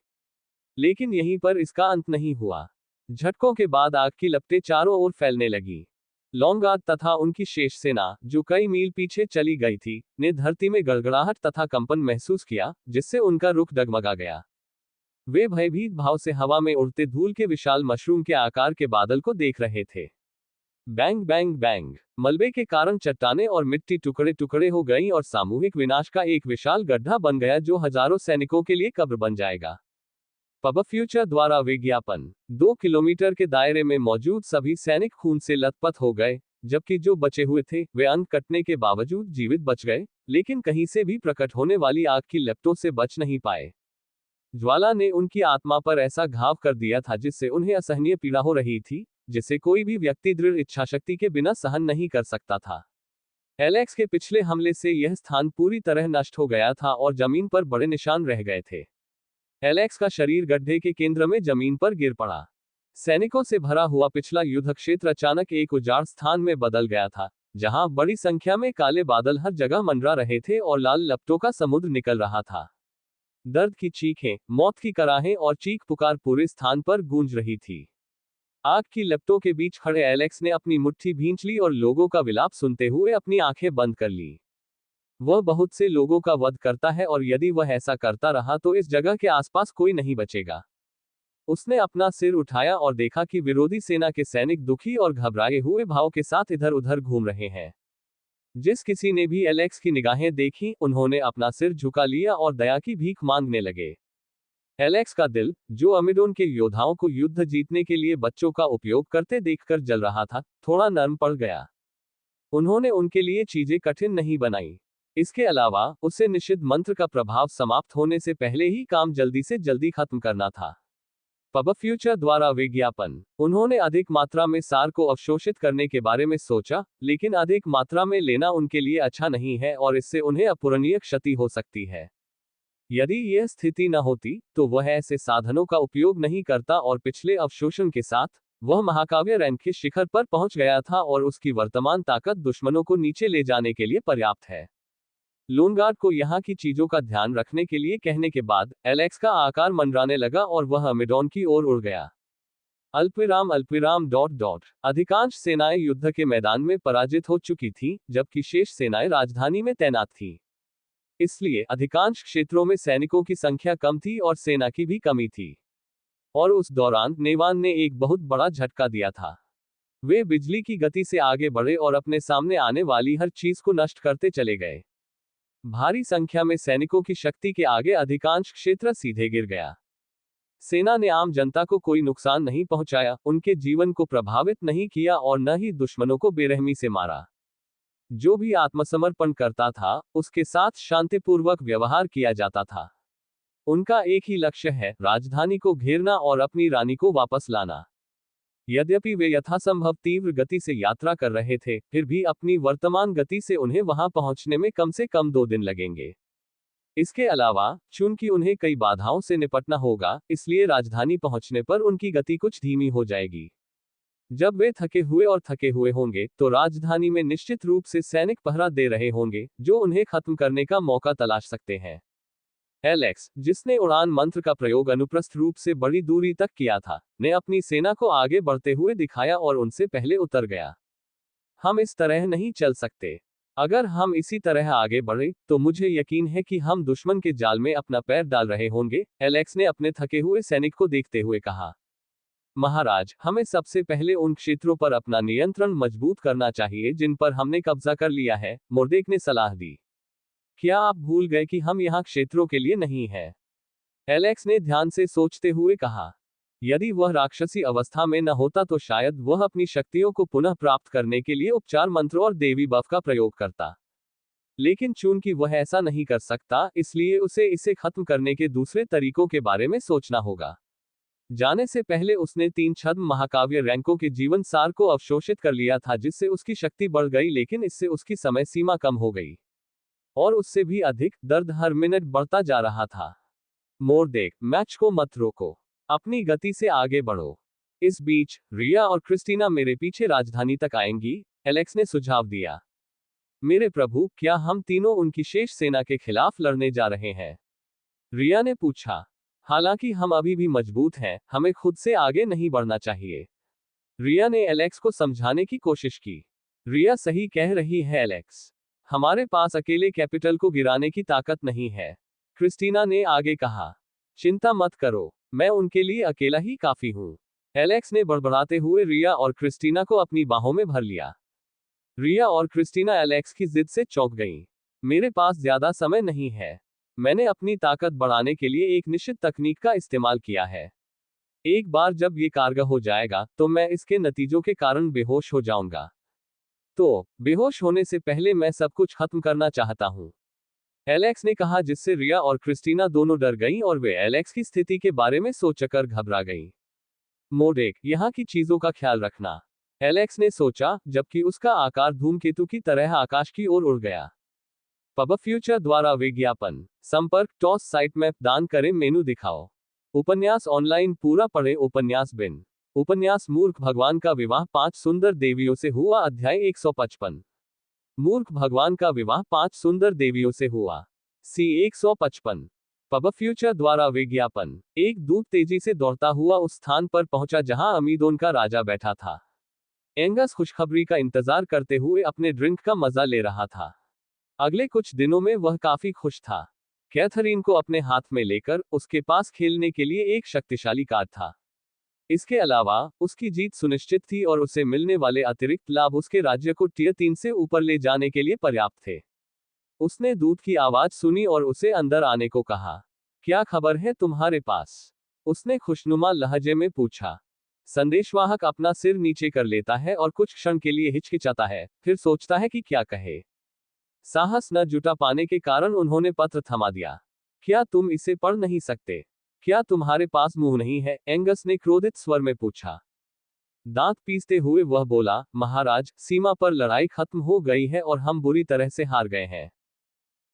लेकिन यहीं पर इसका अंत नहीं हुआ। झटकों के बाद आग की लपटें चारों ओर फैलने लगी। लॉन्गार्ड तथा उनकी शेष सेना, जो कई मील पीछे चली गई थी, ने धरती में गड़गड़ाहट तथा कंपन महसूस किया, जिससे उनका रुख डगमगा गया। वे भयभीत भाव से हवा में उड़ते धूल के विशाल मशरूम के आकार के बादल को देख रहे थे। Bang bang bang. मलबे के कारण चट्टानें और मिट्टी टुकड़े टुकड़े हो गई और सामूहिक विनाश का एक विशाल गड्ढा बन गया जो हजारों सैनिकों के लिए कब्र बन जाएगा। पब फ्यूचर द्वारा विज्ञापन। 2 किलोमीटर के दायरे में मौजूद सभी सैनिक खून से लथपथ हो गए, जबकि जो बचे हुए थे वे अंक कटने के बावजूद जीवित बच गए, लेकिन कहीं से भी प्रकट होने वाली आग की लपटों से बच नहीं पाए। ज्वाला ने उनकी आत्मा पर ऐसा घाव कर दिया था जिससे उन्हें असहनीय पीड़ा हो रही थी, जिसे कोई भी व्यक्ति दृढ़ इच्छाशक्ति के बिना सहन नहीं कर सकता था। एलेक्स के पिछले हमले से यह स्थान पूरी तरह नष्ट हो गया था और जमीन पर बड़े निशान रह गए थे। एलेक्स का शरीर गड्ढे के केंद्र में जमीन पर गिर पड़ा। सैनिकों से भरा हुआ पिछला युद्ध क्षेत्र अचानक एक उजाड़ स्थान में बदल गया था, जहां बड़ी संख्या में काले बादल हर जगह मंडरा रहे थे और लाल लपटों का समुद्र निकल रहा था। दर्द की चीखें, मौत की कराहें और चीख पुकार पूरे स्थान पर गूंज रही थी। आग की लपटों के बीच खड़े एलेक्स ने अपनी मुट्ठी भींच ली और लोगों का विलाप सुनते हुए अपनी आंखें बंद कर ली। वह बहुत से लोगों का वध करता है और यदि वह ऐसा करता रहा तो इस जगह के आसपास कोई नहीं बचेगा। उसने अपना सिर उठाया और देखा कि विरोधी सेना के सैनिक दुखी और घबराए हुए भाव के साथ इधर उधर घूम रहे हैं। जिस किसी ने भी एलेक्स की निगाहें देखी, उन्होंने अपना सिर झुका लिया और दया की भीख मांगने लगे। एलेक्स का दिल, जो अमिडोन के योद्धाओं को युद्ध जीतने के लिए बच्चों का उपयोग करते देखकर जल रहा था, थोड़ा नर्म पड़ गया। उन्होंने उनके लिए चीजें कठिन नहीं बनाई। इसके अलावा उसे निषिद्ध मंत्र का प्रभाव समाप्त होने से पहले ही काम जल्दी से जल्दी खत्म करना था। पब फ्यूचर द्वारा विज्ञापन। उन्होंने अधिक मात्रा में सार को अवशोषित करने के बारे में सोचा, लेकिन अधिक मात्रा में लेना उनके लिए अच्छा नहीं है और इससे उन्हें अपूरणीय क्षति हो सकती है। यदि यह स्थिति न होती तो वह ऐसे साधनों का उपयोग नहीं करता और पिछले अवशोषण के साथ वह महाकाव्य रैंक के शिखर पर पहुंच गया था और उसकी वर्तमान ताकत दुश्मनों को नीचे ले जाने के लिए पर्याप्त है। लोनगार्ड को यहाँ की चीजों का ध्यान रखने के लिए कहने के बाद एलेक्स का आकार मंडराने लगा और वह अमेडोन की ओर उड़ गया। अल्पविराम डॉट डॉट अधिकांश सेनाएं युद्ध के मैदान में पराजित हो चुकी थी, जबकि शेष सेनाएं राजधानी में तैनात थीं। इसलिए अधिकांश क्षेत्रों में सैनिकों की संख्या कम थी और सेना की भी कमी थी। और उस दौरान नेवान ने एक बहुत बड़ा झटका दिया था। वे बिजली की गति से आगे बढ़े और अपने सामने आने वाली हर चीज को नष्ट करते चले गए। भारी संख्या में सैनिकों की शक्ति के आगे अधिकांश क्षेत्र सीधे गिर गया। सेना ने आम जनता को कोई नुकसान नहीं पहुंचाया, उनके जीवन को प्रभावित नहीं किया और न ही दुश्मनों को बेरहमी से मारा। जो भी आत्मसमर्पण करता था उसके साथ शांतिपूर्वक व्यवहार किया जाता था। उनका एक ही लक्ष्य है, राजधानी को घेरना और अपनी रानी को वापस लाना। यद्यपि वे यथासंभव तीव्र गति से यात्रा कर रहे थे, फिर भी अपनी वर्तमान गति से उन्हें वहां पहुंचने में कम से कम 2 दिन लगेंगे। इसके अलावा चूंकि उन्हें कई बाधाओं से निपटना होगा, इसलिए राजधानी पहुंचने पर उनकी गति कुछ धीमी हो जाएगी। जब वे थके हुए होंगे तो राजधानी में निश्चित रूप से सैनिक पहरा दे रहे होंगे, जो उन्हें खत्म करने का मौका तलाश सकते हैं। एलेक्स, जिसने उड़ान मंत्र का प्रयोग अनुप्रस्थ रूप से बड़ी दूरी तक किया था, ने अपनी सेना को आगे बढ़ते हुए दिखाया और उनसे पहले उतर गया। हम इस तरह नहीं चल सकते। अगर हम इसी तरह आगे बढ़े तो मुझे यकीन है कि हम दुश्मन के जाल में अपना पैर डाल रहे होंगे, एलेक्स ने अपने थके हुए सैनिक को देखते हुए कहा। महाराज, हमें सबसे पहले उन क्षेत्रों पर अपना नियंत्रण मजबूत करना चाहिए जिन पर हमने कब्जा कर लिया है, मोर्देक ने सलाह दी। क्या आप भूल गए कि हम यहाँ क्षेत्रों के लिए नहीं हैं? एलेक्स ने ध्यान से सोचते हुए कहा। यदि वह राक्षसी अवस्था में न होता तो शायद वह अपनी शक्तियों को पुनः प्राप्त करने के लिए उपचार मंत्र और देवी बफ का प्रयोग करता। लेकिन चूंकि वह ऐसा नहीं कर सकता, इसलिए उसे इसे खत्म करने के दूसरे तरीकों के बारे में सोचना होगा। जाने से पहले उसने 3 छद्म महाकाव्य रैंकों के जीवन सार को अवशोषित कर लिया था, जिससे उसकी शक्ति बढ़ गई, लेकिन इससे उसकी समय सीमा कम हो गई और उससे भी अधिक दर्द हर मिनट बढ़ता जा रहा था। मोर्देक, मैच को मत रोको, अपनी गति से आगे बढ़ो। इस बीच रिया और क्रिस्टीना मेरे पीछे राजधानी तक आएंगी, एलेक्स ने सुझाव दिया। मेरे प्रभु, क्या हम तीनों उनकी शेष सेना के खिलाफ लड़ने जा रहे हैं? रिया ने पूछा। हालांकि हम अभी भी मजबूत हैं, हमें खुद से आगे नहीं बढ़ना चाहिए। रिया ने एलेक्स को समझाने की कोशिश की। रिया सही कह रही है एलेक्स, हमारे पास अकेले कैपिटल को गिराने की ताकत नहीं है, क्रिस्टीना ने आगे कहा। चिंता मत करो, मैं उनके लिए अकेला ही काफी हूं। एलेक्स ने बड़बड़ाते हुए रिया और क्रिस्टीना को अपनी बाहों में भर लिया। रिया और क्रिस्टीना एलेक्स की जिद से चौंक गईं। मेरे पास ज्यादा समय नहीं है। मैंने अपनी ताकत बढ़ाने के लिए एक निश्चित तकनीक का इस्तेमाल किया है। एक बार जब ये कारगर हो जाएगा तो मैं इसके नतीजों के कारण बेहोश हो जाऊंगा। तो बेहोश होने से पहले मैं सब कुछ खत्म करना चाहता हूं, एलेक्स ने कहा, जिससे रिया और क्रिस्टीना दोनों डर गईं और वे एलेक्स की स्थिति के बारे में सोचकर घबरा गईं। मोर्देक, यहाँ की चीजों का ख्याल रखना, एलेक्स ने सोचा, जबकि उसका आकार धूमकेतु की तरह आकाश की ओर उड़ गया। पब फ्यूचर द्वारा विज्ञापन संपर्क टॉस साइट मैप दान करें मेनू दिखाओ। उपन्यास ऑनलाइन पूरा पढ़े। उपन्यास बिन उपन्यास मूर्ख भगवान का विवाह 5 सुंदर देवियों से हुआ। अध्याय 155। मूर्ख भगवान का विवाह 5 सुंदर देवियों से हुआ। सी 155। पब फ्यूचर द्वारा विज्ञापन। एक दूत तेजी से दौड़ता हुआ उस स्थान पर पहुंचा जहां अमीदोन का राजा बैठा था। एंगस खुशखबरी का इंतजार करते हुए अपने ड्रिंक का मजा ले रहा था। अगले कुछ दिनों में वह काफी खुश था। कैथरीन को अपने हाथ में लेकर उसके पास खेलने के लिए एक शक्तिशाली कार्ड था। इसके अलावा उसकी जीत सुनिश्चित थी और उसे मिलने वाले अतिरिक्त लाभ उसके राज्य को टियर 3 से ऊपर ले जाने के लिए पर्याप्त थे। उसने दूत की आवाज सुनी और उसे अंदर आने को कहा। क्या खबर है तुम्हारे पास? उसने खुशनुमा लहजे में पूछा। संदेशवाहक अपना सिर नीचे कर लेता है और कुछ क्षण के लिए हिचकिचाता है, फिर सोचता है कि क्या कहे। साहस न जुटा पाने के कारण उन्होंने पत्र थमा दिया। क्या तुम इसे पढ़ नहीं सकते? क्या तुम्हारे पास मुंह नहीं है? एंगस ने क्रोधित स्वर में पूछा। दांत पीसते हुए वह बोला, महाराज, सीमा पर लड़ाई खत्म हो गई है और हम बुरी तरह से हार गए हैं।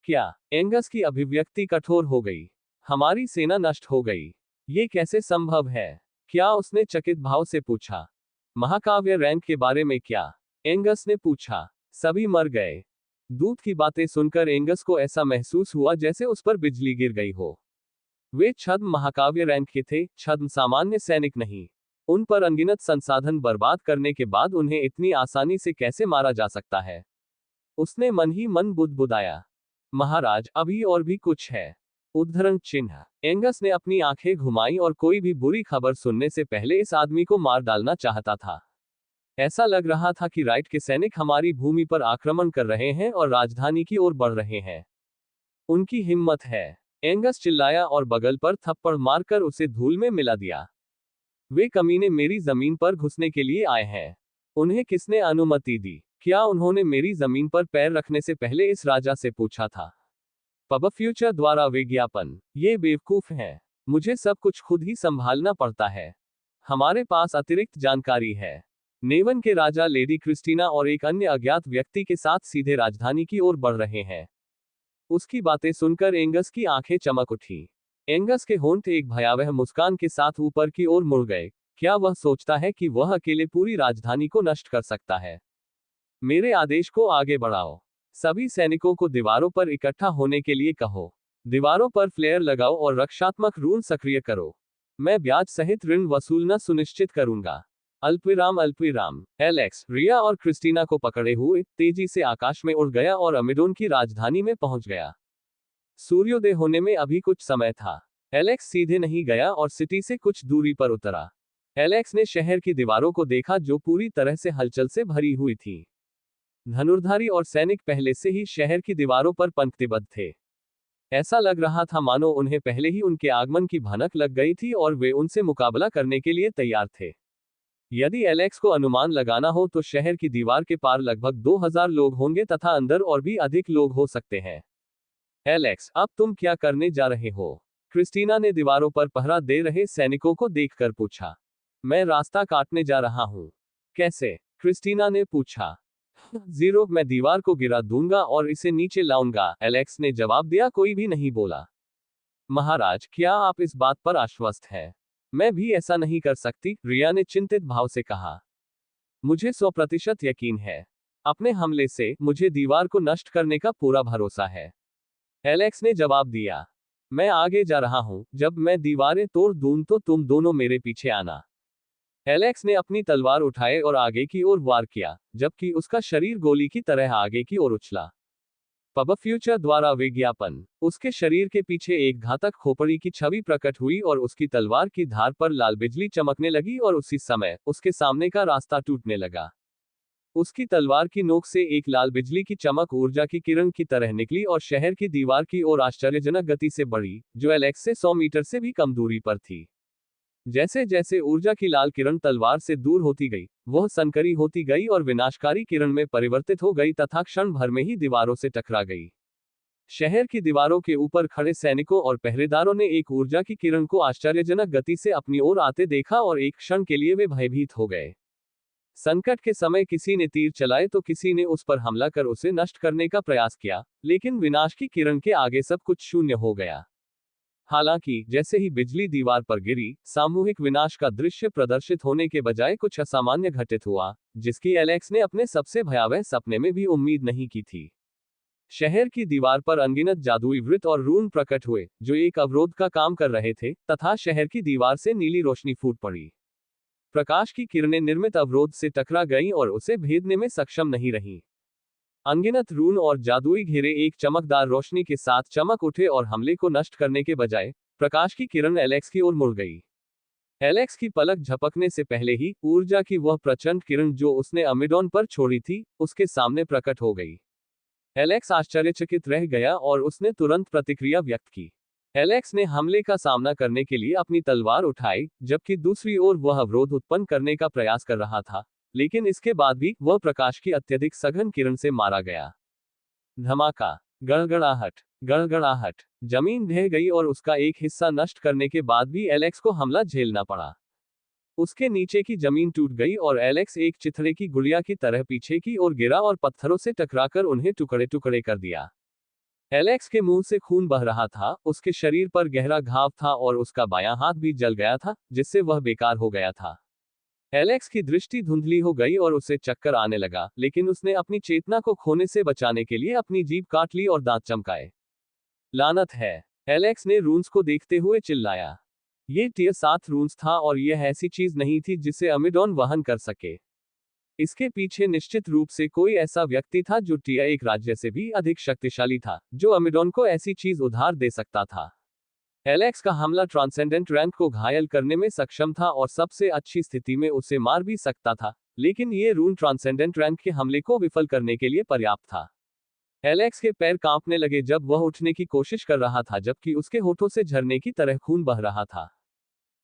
क्या? एंगस की अभिव्यक्ति कठोर हो गई। हमारी सेना नष्ट हो गई। ये कैसे संभव है? क्या उसने चकित भाव से पूछा। महाकाव्य रैंक के बारे में क्या? एंगस ने पूछा। सभी मर गए। दूत की बातें सुनकर एंगस को ऐसा महसूस हुआ जैसे उस पर बिजली गिर गई हो। वे छद्म महाकाव्य रैंक के थे, छद्म सामान्य सैनिक नहीं। उन पर अनगिनत संसाधन बर्बाद करने के बाद उन्हें इतनी आसानी से कैसे मारा जा सकता है? उसने मन ही मन बुदबुदाया। महाराज, अभी और भी कुछ है। उद्धरण चिन्ह। एंगस ने अपनी आंखें घुमाई और कोई भी बुरी खबर सुनने से पहले इस आदमी को मार डालना चाहता था। ऐसा लग रहा था कि राइट के सैनिक हमारी भूमि पर आक्रमण कर रहे हैं और राजधानी की ओर बढ़ रहे हैं। उनकी हिम्मत है। एंगस चिल्लाया और बगल पर थप्पड़ मारकर उसे धूल में मिला दिया। वे कमीने मेरी जमीन पर घुसने के लिए आए हैं। उन्हें किसने अनुमति दी? क्या उन्होंने मेरी जमीन पर पैर रखने से पहले इस राजा से पूछा था? पब फ्यूचर द्वारा विज्ञापन। ये बेवकूफ हैं। मुझे सब कुछ खुद ही संभालना पड़ता है। हमारे पास अतिरिक्त जानकारी है। नेवन के राजा लेडी क्रिस्टीना और एक अन्य अज्ञात व्यक्ति के साथ सीधे राजधानी की ओर बढ़ रहे हैं। उसकी बातें सुनकर एंगस की आंखें चमक उठी। एंगस के होंठ एक भयावह मुस्कान के साथ ऊपर की ओर मुड़ गए। क्या वह सोचता है कि वह अकेले पूरी राजधानी को नष्ट कर सकता है? मेरे आदेश को आगे बढ़ाओ। सभी सैनिकों को दीवारों पर इकट्ठा होने के लिए कहो। दीवारों पर फ्लेयर लगाओ और रक्षात्मक रून सक्रिय करो। मैं ब्याज सहित ऋण वसूलना सुनिश्चित करूंगा। अल्पविराम अल्पविराम। एलेक्स, रिया और क्रिस्टीना को पकड़े हुए तेजी से आकाश में उड़ गया और अमेडोन की राजधानी में पहुंच गया। सूर्योदय होने में अभी कुछ समय था। एलेक्स सीधे नहीं गया और सिटी से कुछ दूरी पर उतरा। एलेक्स ने शहर की दीवारों को देखा जो पूरी तरह से हलचल से भरी हुई थी। धनुर्धारी और सैनिक पहले से ही शहर की दीवारों पर पंक्तिबद्ध थे। ऐसा लग रहा था मानो उन्हें पहले ही उनके आगमन की भनक लग गई थी और वे उनसे मुकाबला करने के लिए तैयार थे। यदि एलेक्स को अनुमान लगाना हो तो शहर की दीवार के पार लगभग 2000 लोग होंगे तथा अंदर और भी अधिक लोग हो सकते हैं। एलेक्स, अब तुम क्या करने जा रहे हो? क्रिस्टीना ने दीवारों पर पहरा दे रहे सैनिकों को देखकर पूछा। मैं रास्ता काटने जा रहा हूं। कैसे? क्रिस्टीना ने पूछा। जीरो, मैं दीवार को गिरा दूंगा और इसे नीचे लाऊंगा, एलेक्स ने जवाब दिया। कोई भी नहीं बोला। महाराज, क्या आप इस बात पर आश्वस्त हैं? मैं भी ऐसा नहीं कर सकती, रिया ने चिंतित भाव से कहा। मुझे 100% यकीन है। अपने हमले से मुझे दीवार को नष्ट करने का पूरा भरोसा है, एलेक्स ने जवाब दिया। मैं आगे जा रहा हूं। जब मैं दीवारें तोड़ दूं तो तुम दोनों मेरे पीछे आना। एलेक्स ने अपनी तलवार उठाए और आगे की ओर वार किया, जबकि उसका शरीर गोली की तरह आगे की ओर उछला। पब फ्यूचर द्वारा विज्ञापन। उसके शरीर के पीछे एक घातक खोपड़ी की छवि प्रकट हुई और उसकी तलवार की धार पर लाल बिजली चमकने लगी और उसी समय उसके सामने का रास्ता टूटने लगा। उसकी तलवार की नोक से एक लाल बिजली की चमक ऊर्जा की किरण की तरह निकली और शहर की दीवार की ओर आश्चर्यजनक गति से बढ़ी, जो एलेक्स से 100 मीटर से भी कम दूरी पर थी। जैसे जैसे ऊर्जा की लाल किरण तलवार से दूर होती गई, वह संकरी होती गई और विनाशकारी किरण में परिवर्तित हो गई तथा क्षण भर में ही दीवारों से टकरा गई। शहर की दीवारों के ऊपर खड़े सैनिकों और पहरेदारों ने एक ऊर्जा की किरण को आश्चर्यजनक गति से अपनी ओर आते देखा और एक क्षण के लिए वे भयभीत हो गए। संकट के समय किसी ने तीर चलाए तो किसी ने उस पर हमला कर उसे नष्ट करने का प्रयास किया, लेकिन विनाश की किरण के आगे सब कुछ शून्य हो गया। हालांकि जैसे ही बिजली दीवार पर गिरी, सामूहिक विनाश का दृश्य प्रदर्शित होने के बजाय कुछ असामान्य घटित हुआ, जिसकी एलेक्स ने अपने सबसे भयावह सपने में भी उम्मीद नहीं की थी। शहर की दीवार पर अनगिनत जादुई वृत्त और रून प्रकट हुए, जो एक अवरोध का काम कर रहे थे, तथा शहर की दीवार से नीली रोशनी फूट पड़ी। प्रकाश की किरणें निर्मित अवरोध से टकरा गईं और उसे भेदने में सक्षम नहीं रहीं। अनगिनत रून और जादुई घेरे एक चमकदार रोशनी के साथ चमक उठे और हमले को नष्ट करने के बजाय प्रकाश की किरण एलेक्स की ओर मुड़ गई। एलेक्स की पलक झपकने से पहले ही ऊर्जा की वह प्रचंड किरण जो उसने अमेडोन पर छोड़ी थी, उसके सामने प्रकट हो गई। एलेक्स आश्चर्यचकित रह गया और उसने तुरंत प्रतिक्रिया व्यक्त की। एलेक्स ने हमले का सामना करने के लिए अपनी तलवार उठाई, जबकि दूसरी ओर वह अवरोध उत्पन्न करने का प्रयास कर रहा था, लेकिन इसके बाद भी वह प्रकाश की अत्यधिक सघन किरण से मारा गया। धमाका, गड़गड़ाहट, गड़गड़ाहट। जमीन ढह गई और उसका एक हिस्सा नष्ट करने के बाद भी एलेक्स को हमला झेलना पड़ा। उसके नीचे की जमीन टूट गई और एलेक्स एक चिथड़े की गुड़िया की तरह पीछे की ओर गिरा और पत्थरों से टकराकर उन्हें टुकड़े टुकड़े कर दिया। एलेक्स के मुंह से खून बह रहा था, उसके शरीर पर गहरा घाव था और उसका बायां हाथ भी जल गया था, जिससे वह बेकार हो गया था। एलेक्स की दृष्टि धुंधली हो गई और उसे चक्कर आने लगा, लेकिन उसने अपनी चेतना को खोने से बचाने के लिए अपनी जीभ काट ली और दांत चमकाए। लानत है! एलेक्स ने रून्स को देखते हुए चिल्लाया। ये टियर 7 रून्स था और यह ऐसी चीज नहीं थी जिसे अमिडॉन वहन कर सके। इसके पीछे निश्चित रूप से कोई ऐसा व्यक्ति था जो टियर 1 राज्य से भी अधिक शक्तिशाली था, जो अमिडॉन को ऐसी चीज उधार दे सकता था। एलेक्स का हमला ट्रांसेंडेंट रैंक को घायल करने में सक्षम था और सबसे अच्छी स्थिति में उसे मार भी सकता था, लेकिन ये रून ट्रांसेंडेंट रैंक के हमले को विफल करने के लिए पर्याप्त था। एलेक्स के पैर कांपने लगे जब वह उठने की कोशिश कर रहा था, जबकि उसके होठों से झरने की तरह खून बह रहा था।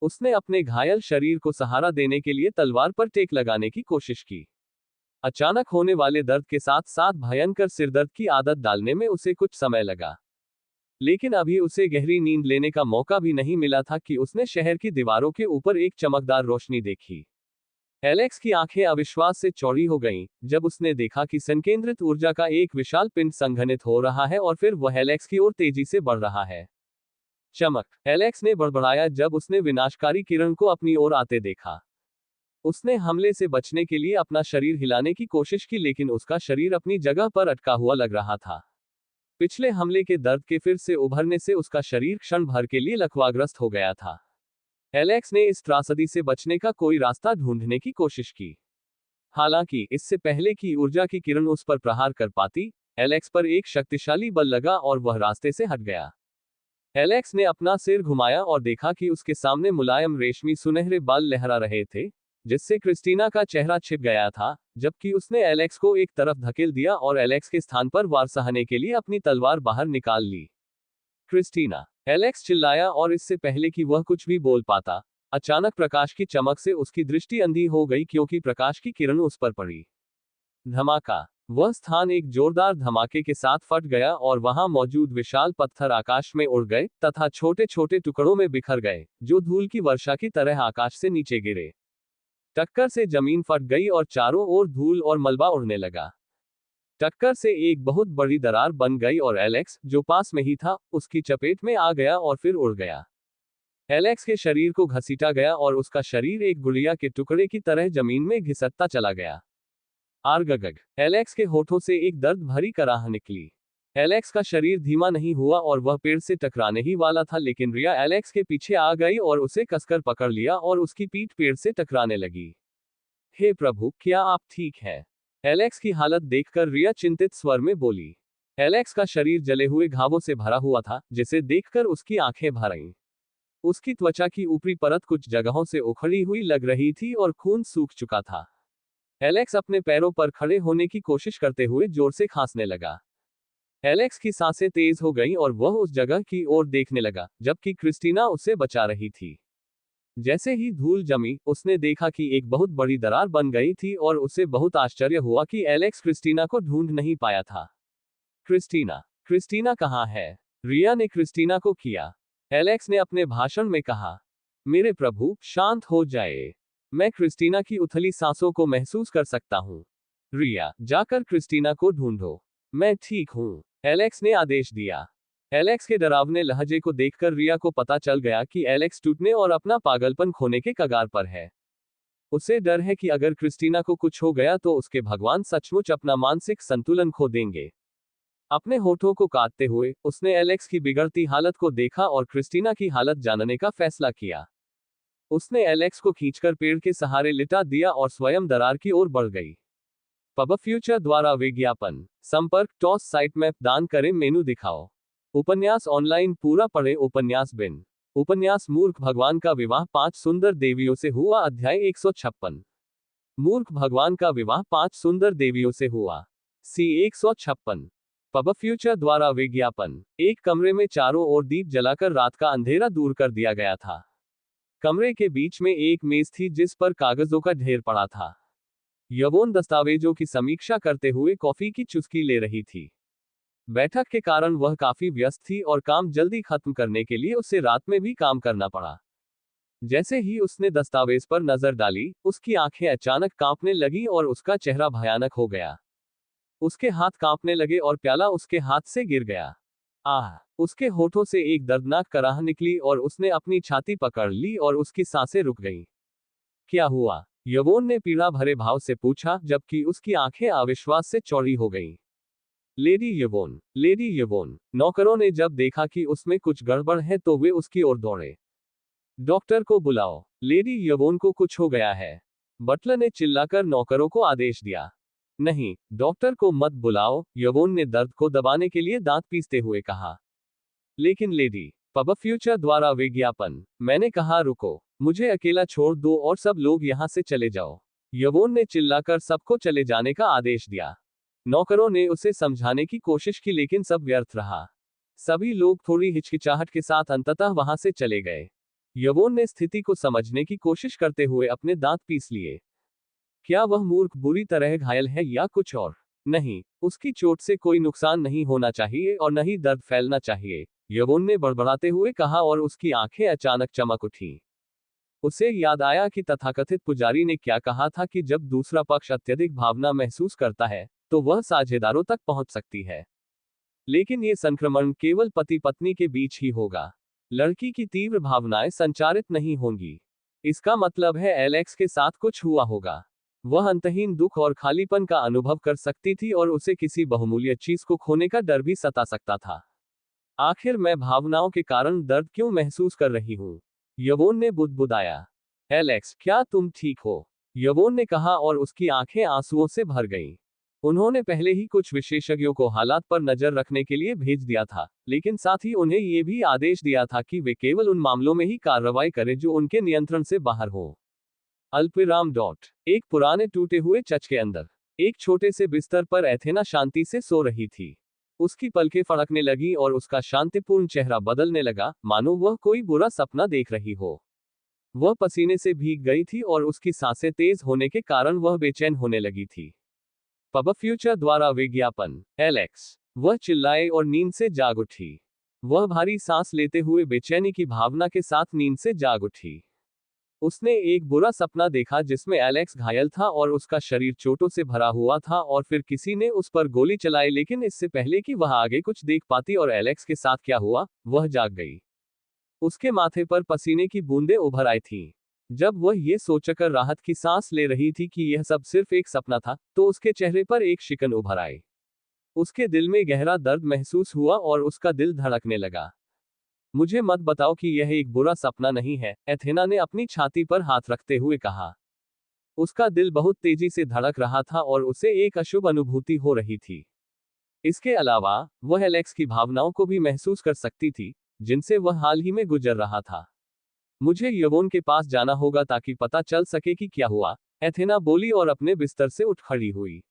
उसने अपने घायल शरीर को सहारा देने के लिए तलवार पर टेक लगाने की कोशिश की। अचानक होने वाले दर्द के साथ साथ भयंकर सिरदर्द की आदत डालने में उसे कुछ समय लगा, लेकिन अभी उसे गहरी नींद लेने का मौका भी नहीं मिला था कि उसने शहर की दीवारों के ऊपर एक चमकदार रोशनी देखी। एलेक्स की आंखें अविश्वास से चौड़ी हो गईं, जब उसने देखा कि संकेंद्रित ऊर्जा का एक विशाल पिंड संघनित हो रहा है और फिर वह एलेक्स की ओर तेजी से बढ़ रहा है। चमक! एलेक्स ने बड़बड़ाया जब उसने विनाशकारी किरण को अपनी ओर आते देखा। उसने हमले से बचने के लिए अपना शरीर हिलाने की कोशिश की, लेकिन उसका शरीर अपनी जगह पर अटका हुआ लग रहा था। पिछले हमले के दर्द के फिर से उभरने से उसका शरीर क्षण भर के लिए लकवाग्रस्त हो गया था। एलेक्स ने इस त्रासदी से बचने का कोई रास्ता ढूंढने की कोशिश की। हालांकि इससे पहले कि ऊर्जा की किरण उस पर प्रहार कर पाती, एलेक्स पर एक शक्तिशाली बल लगा और वह रास्ते से हट गया। एलेक्स ने अपना सिर घुमाया और देखा कि उसके सामने मुलायम रेशमी सुनहरे बाल लहरा रहे थे, जिससे क्रिस्टीना का चेहरा छिप गया था, जबकि उसने एलेक्स को एक तरफ धकेल दिया और एलेक्स के स्थान पर वार सहने के लिए अपनी तलवार बाहर निकाल ली। क्रिस्टीना! एलेक्स चिल्लाया और इससे पहले कि वह कुछ भी बोल पाता, अचानक प्रकाश की चमक से उसकी दृष्टि अंधी हो गई क्योंकि प्रकाश की किरण उस पर पड़ी। धमाका! वह स्थान एक जोरदार धमाके के साथ फट गया और वहां मौजूद विशाल पत्थर आकाश में उड़ गए तथा छोटे छोटे टुकड़ों में बिखर गए, जो धूल की वर्षा की तरह आकाश से नीचे गिरे। टक्कर से जमीन फट गई और चारों ओर धूल और मलबा उड़ने लगा। टक्कर से एक बहुत बड़ी दरार बन गई और एलेक्स, जो पास में ही था, उसकी चपेट में आ गया और फिर उड़ गया। एलेक्स के शरीर को घसीटा गया और उसका शरीर एक गुड़िया के टुकड़े की तरह जमीन में घिसटता चला गया। आर्गगग! एलेक्स के होठों से एक दर्द भरी कराह निकली। एलेक्स का शरीर धीमा नहीं हुआ और वह पेड़ से टकराने ही वाला था, लेकिन रिया एलेक्स के पीछे आ गई और उसे कसकर पकड़ लिया और उसकी पीठ पेड़ से टकराने लगी। हे प्रभु, क्या आप ठीक हैं? एलेक्स की हालत देखकर रिया चिंतित स्वर में बोली। एलेक्स का शरीर जले हुए घावों से भरा हुआ था, जिसे देखकर उसकी आंखें भर आईं। उसकी त्वचा की ऊपरी परत कुछ जगहों से उखड़ी हुई लग रही थी और खून सूख चुका था। एलेक्स अपने पैरों पर खड़े होने की कोशिश करते हुए जोर से खांसने लगा। एलेक्स की सांसें तेज हो गईं और वह उस जगह की ओर देखने लगा, जबकि क्रिस्टीना उसे बचा रही थी। जैसे ही धूल जमी, उसने देखा कि एक बहुत बड़ी दरार बन गई थी और उसे बहुत आश्चर्य हुआ कि एलेक्स क्रिस्टीना को ढूंढ नहीं पाया था। क्रिस्टीना! क्रिस्टीना कहाँ है? रिया ने क्रिस्टीना को किया। एलेक्स ने अपने भाषण में कहा। मेरे प्रभु, शांत हो जाए। मैं क्रिस्टीना की उथली सांसों को महसूस कर सकता हूँ। रिया, जाकर क्रिस्टीना को ढूंढो। मैं ठीक हूँ, एलेक्स ने आदेश दिया। एलेक्स के डरावने लहजे को देखकर रिया को पता चल गया कि एलेक्स टूटने और अपना पागलपन खोने के कगार पर है। उसे डर है कि अगर क्रिस्टीना को कुछ हो गया तो उसके भगवान सचमुच अपना मानसिक संतुलन खो देंगे। अपने होठों को काटते हुए, उसने एलेक्स की बिगड़ती हालत को देखा और क्रिस्टीना की हालत जानने का फैसला किया। उसने एलेक्स को खींचकर पेड़ के सहारे लिटा दिया और स्वयं दरार की ओर बढ़ गई। पब फ्यूचर द्वारा विज्ञापन संपर्क टॉस साइट मैप दान करें मेनू दिखाओ। उपन्यास ऑनलाइन पूरा पढ़े। उपन्यास बिन उपन्यास मूर्ख भगवान का विवाह 5 सुंदर देवियों से हुआ। अध्याय 156। मूर्ख भगवान का विवाह 5 सुंदर देवियों से हुआ। सी 156। पब फ्यूचर द्वारा विज्ञापन। एक कमरे में चारों ओर दीप जलाकर रात का अंधेरा दूर कर दिया गया था। कमरे के बीच में एक मेज थी जिस पर कागजों का ढेर पड़ा था। यवोन दस्तावेजों की समीक्षा करते हुए कॉफी की चुस्की ले रही थी। बैठक के कारण वह काफी व्यस्त थी और काम जल्दी खत्म करने के लिए उसे रात में भी काम करना पड़ा। जैसे ही उसने दस्तावेज पर नजर डाली, उसकी आंखें अचानक कांपने लगी और उसका चेहरा भयानक हो गया। उसके हाथ कांपने लगे और प्याला उसके हाथ से गिर गया। आह! उसके होठों से एक दर्दनाक कराह निकली और उसने अपनी छाती पकड़ ली और उसकी सांसें रुक गईं। क्या हुआ? यवोन ने पीड़ा भरे भाव से पूछा, जबकि उसकी आंखें अविश्वास से चौड़ी हो गईं। Lady Yvonne. नौकरों ने जब देखा कि उसमें कुछ गड़बड़ है तो वे उसकी ओर दौड़े। डॉक्टर को बुलाओ। लेडी यवोन को कुछ हो गया है। बटलर ने चिल्लाकर नौकरों को आदेश दिया। नहीं, डॉक्टर को मत बुलाओ, यवोन ने दर्द को दबाने के लिए दांत पीसते हुए कहा। लेकिन लेडी पब फ्यूचर द्वारा विज्ञापन। मैंने कहा रुको, मुझे अकेला छोड़ दो और सब लोग यहां से चले जाओ। यवोन ने चिल्लाकर सबको चले जाने का आदेश दिया। नौकरों ने उसे समझाने की कोशिश की लेकिन सब व्यर्थ रहा। सभी लोग थोड़ी हिचकिचाहट के साथ अंततः वहां से चले गए। यवोन ने स्थिति को समझने की कोशिश करते हुए अपने दांत पीस लिए। क्या वह मूर्ख बुरी तरह घायल है या कुछ और? नहीं, उसकी चोट से कोई नुकसान नहीं होना चाहिए और न ही दर्द फैलना चाहिए, यवोन ने बड़बड़ाते हुए कहा और उसकी आंखें अचानक चमक उठी। उसे याद आया कि तथाकथित पुजारी ने क्या कहा था कि जब दूसरा पक्ष अत्यधिक भावना महसूस करता है, तो वह साझेदारों तक पहुंच सकती है। लेकिन ये संक्रमण केवल पति पत्नी के बीच ही होगा। लड़की की तीव्र भावनाएं संचारित नहीं होंगी। इसका मतलब है एलेक्स के साथ कुछ हुआ होगा। वह अंतहीन दुख और खालीपन का अनुभव कर सकती थी और उसे किसी बहुमूल्य चीज को खोने का डर भी सता सकता था। आखिर मैं भावनाओं के कारण दर्द क्यों महसूस कर रही हूं? यवोन ने बुदबुदाया। एलेक्स, क्या तुम ठीक हो? यवोन ने कहा और उसकी आंखें आंसुओं से भर गईं। उन्होंने पहले ही कुछ विशेषज्ञों को हालात पर नजर रखने के लिए भेज दिया था, लेकिन साथ ही उन्हें यह भी आदेश दिया था कि वे केवल उन मामलों में ही कार्रवाई करें जो उनके नियंत्रण से बाहर हो। अल्पविराम डॉट। एक पुराने टूटे हुए चर्च के अंदर एक छोटे से बिस्तर पर एथेना शांति से सो रही थी। उसकी पलकें फड़कने लगी और उसका शांतिपूर्ण चेहरा बदलने लगा, मानो वह कोई बुरा सपना देख रही हो। वह पसीने से भीग गई थी और उसकी सांसें तेज होने के कारण वह बेचैन होने लगी थी। पब फ्यूचर द्वारा विज्ञापन। एलेक्स। वह चिल्लाए और नींद से जाग उठी। वह भारी सांस लेते हुए बेचैनी की भावना के साथ नींद से जाग उठी। उसने एक बुरा सपना देखा जिसमें एलेक्स घायल था और उसका शरीर चोटों से भरा हुआ था और फिर किसी ने उस पर गोली चलाई, लेकिन इससे पहले कि वह आगे कुछ देख पाती और एलेक्स के साथ क्या हुआ, वह जाग गई। उसके माथे पर पसीने की बूंदें उभर आई थीं। जब वह ये सोचकर राहत की सांस ले रही थी कि यह सब सिर्फ एक सपना था, तो उसके चेहरे पर एक शिकन उभर आई। उसके दिल में गहरा दर्द महसूस हुआ और उसका दिल धड़कने लगा। मुझे मत बताओ कि यह एक बुरा सपना नहीं है, एथेना ने अपनी छाती पर हाथ रखते हुए कहा। उसका दिल बहुत तेजी से धड़क रहा था और उसे एक अशुभ अनुभूति हो रही थी। इसके अलावा, वह एलेक्स की भावनाओं को भी महसूस कर सकती थी, जिनसे वह हाल ही में गुजर रहा था। मुझे यवोन के पास जाना होगा ताकि पता चल सके कि क्या हुआ, एथेना बोली और अपने बिस्तर से उठ खड़ी हुई।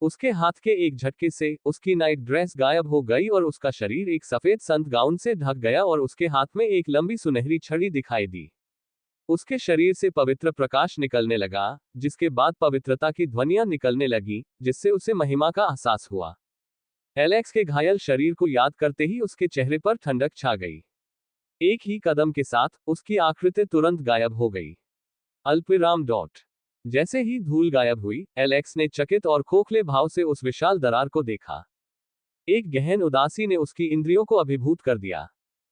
उसके हाथ के एक झटके से उसकी नाइट ड्रेस गायब हो गई और उसका शरीर एक सफेद संत गाउन से ढक गया और उसके हाथ में एक लंबी सुनहरी छड़ी दिखाई दी। उसके शरीर से पवित्र प्रकाश निकलने लगा, जिसके बाद पवित्रता की ध्वनियां निकलने लगी, जिससे उसे महिमा का एहसास हुआ। एलेक्स के घायल शरीर को याद करते ही उसके चेहरे पर ठंडक छा गई। एक ही कदम के साथ उसकी आकृति तुरंत गायब हो गई। अल्पविराम डॉट। जैसे ही धूल गायब हुई, एलेक्स ने चकित और खोखले भाव से उस विशाल दरार को देखा। एक गहन उदासी ने उसकी इंद्रियों को अभिभूत कर दिया।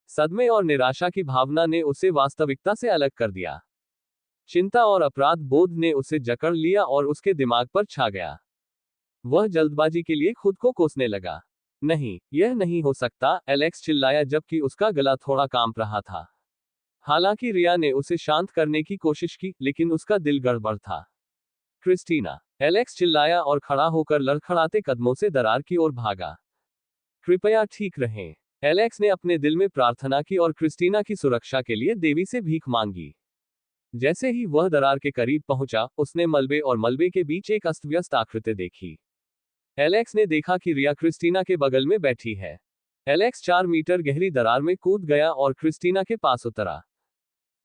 सदमे और निराशा की भावना ने उसे वास्तविकता से अलग कर दिया। चिंता और अपराध बोध ने उसे जकड़ लिया और उसके दिमाग पर छा गया। वह जल्दबाजी के लिए खुद को कोसने लगा। नहीं, यह नहीं हो सकता, एलेक्स चिल्लाया जबकि उसका गला थोड़ा कांप रहा था। हालांकि रिया ने उसे शांत करने की कोशिश की, लेकिन उसका दिल गड़बड़ था। क्रिस्टीना। एलेक्स चिल्लाया और खड़ा होकर लड़खड़ाते कदमों से दरार की ओर भागा। कृपया ठीक रहें। एलेक्स ने अपने दिल में प्रार्थना की और क्रिस्टीना की सुरक्षा के लिए देवी से भीख मांगी। जैसे ही वह दरार के करीब पहुंचा, उसने मलबे और मलबे के बीच एक अस्त-व्यस्त आकृति देखी। एलेक्स ने देखा कि रिया क्रिस्टीना के बगल में बैठी है। एलेक्स 4 मीटर गहरी दरार में कूद गया और क्रिस्टीना के पास उतरा।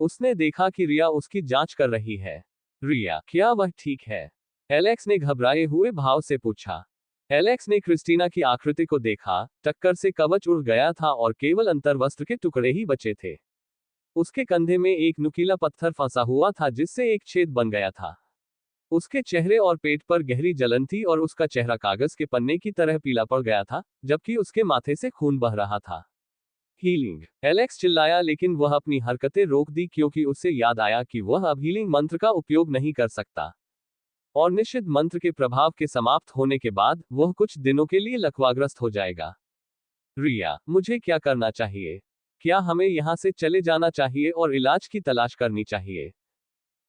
उसने देखा कि रिया उसकी जांच कर रही है। रिया, क्या वह ठीक है? एलेक्स ने घबराए हुए भाव से पूछा। एलेक्स ने क्रिस्टीना की आकृति को देखा, टक्कर से कवच उड़ गया था और केवल अंतर्वस्त्र के टुकड़े ही बचे थे। उसके कंधे में एक नुकीला पत्थर फंसा हुआ था जिससे एक छेद बन गया था। उसके चेहरे और पेट पर गहरी जलन थी और उसका चेहरा कागज के पन्ने की तरह पीला पड़ गया था, जबकि उसके माथे से खून बह रहा था। हीलिंग, एलेक्स चिल्लाया, लेकिन वह अपनी हरकतें रोक दी क्योंकि उसे याद आया कि वह अब हीलिंग मंत्र का उपयोग नहीं कर सकता। और निषिद्ध मंत्र के प्रभाव के समाप्त होने के बाद वह कुछ दिनों के लिए लकवाग्रस्त हो जाएगा। रिया, मुझे क्या करना चाहिए? क्या हमें यहाँ से चले जाना चाहिए और इलाज की तलाश करनी चाहिए?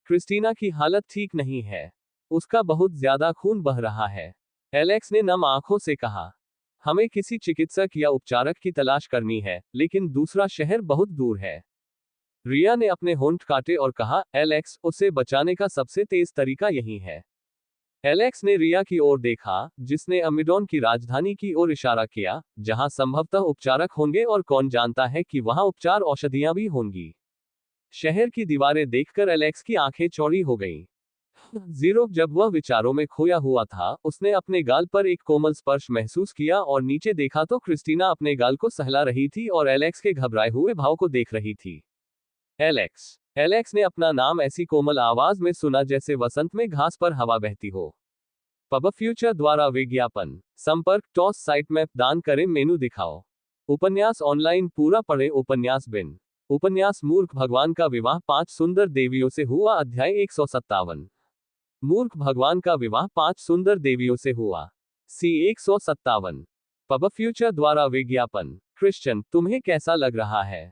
क्रिस्टीना की हालत ठीक नहीं है। उसका बहुत ज्यादा खून बह रहा है। एलेक्स ने नम आंखों से कहा। हमें किसी चिकित्सक या उपचारक की तलाश करनी है, लेकिन दूसरा शहर बहुत दूर है। रिया ने अपने होंठ काटे और कहा, एलेक्स, उसे बचाने का सबसे तेज तरीका यही है। एलेक्स ने रिया की ओर देखा, जिसने अमिडोन की राजधानी की ओर इशारा किया, जहां संभवतः उपचारक होंगे और कौन जानता है कि वहां उपचार औषधियां भी होंगी। शहर की दीवारें देखकर एलेक्स की आंखें चौड़ी हो गईं। जीरो, जब वह विचारों में खोया हुआ था, उसने अपने गाल पर एक कोमल स्पर्श महसूस किया और नीचे देखा तो क्रिस्टीना अपने गाल को सहला रही थी और एलेक्स के घबराए हुए भाव को देख रही थी। एलेक्स। एलेक्स ने अपना नाम ऐसी कोमल आवाज में सुना जैसे वसंत में घास पर हवा बहती हो। पब फ्यूचर द्वारा विज्ञापन। संपर्क टॉस साइट मैप दान करें मेनू दिखाओ। उपन्यास ऑनलाइन पूरा पढ़े। उपन्यास बिन। उपन्यास मूर्ख भगवान का विवाह 5 सुंदर देवियों से हुआ। अध्याय 157। मूर्ख भगवान का विवाह 5 सुंदर देवियों से हुआ। सी 157। पब फ्यूचर द्वारा विज्ञापन। क्रिश्चियन, तुम्हें कैसा लग रहा है?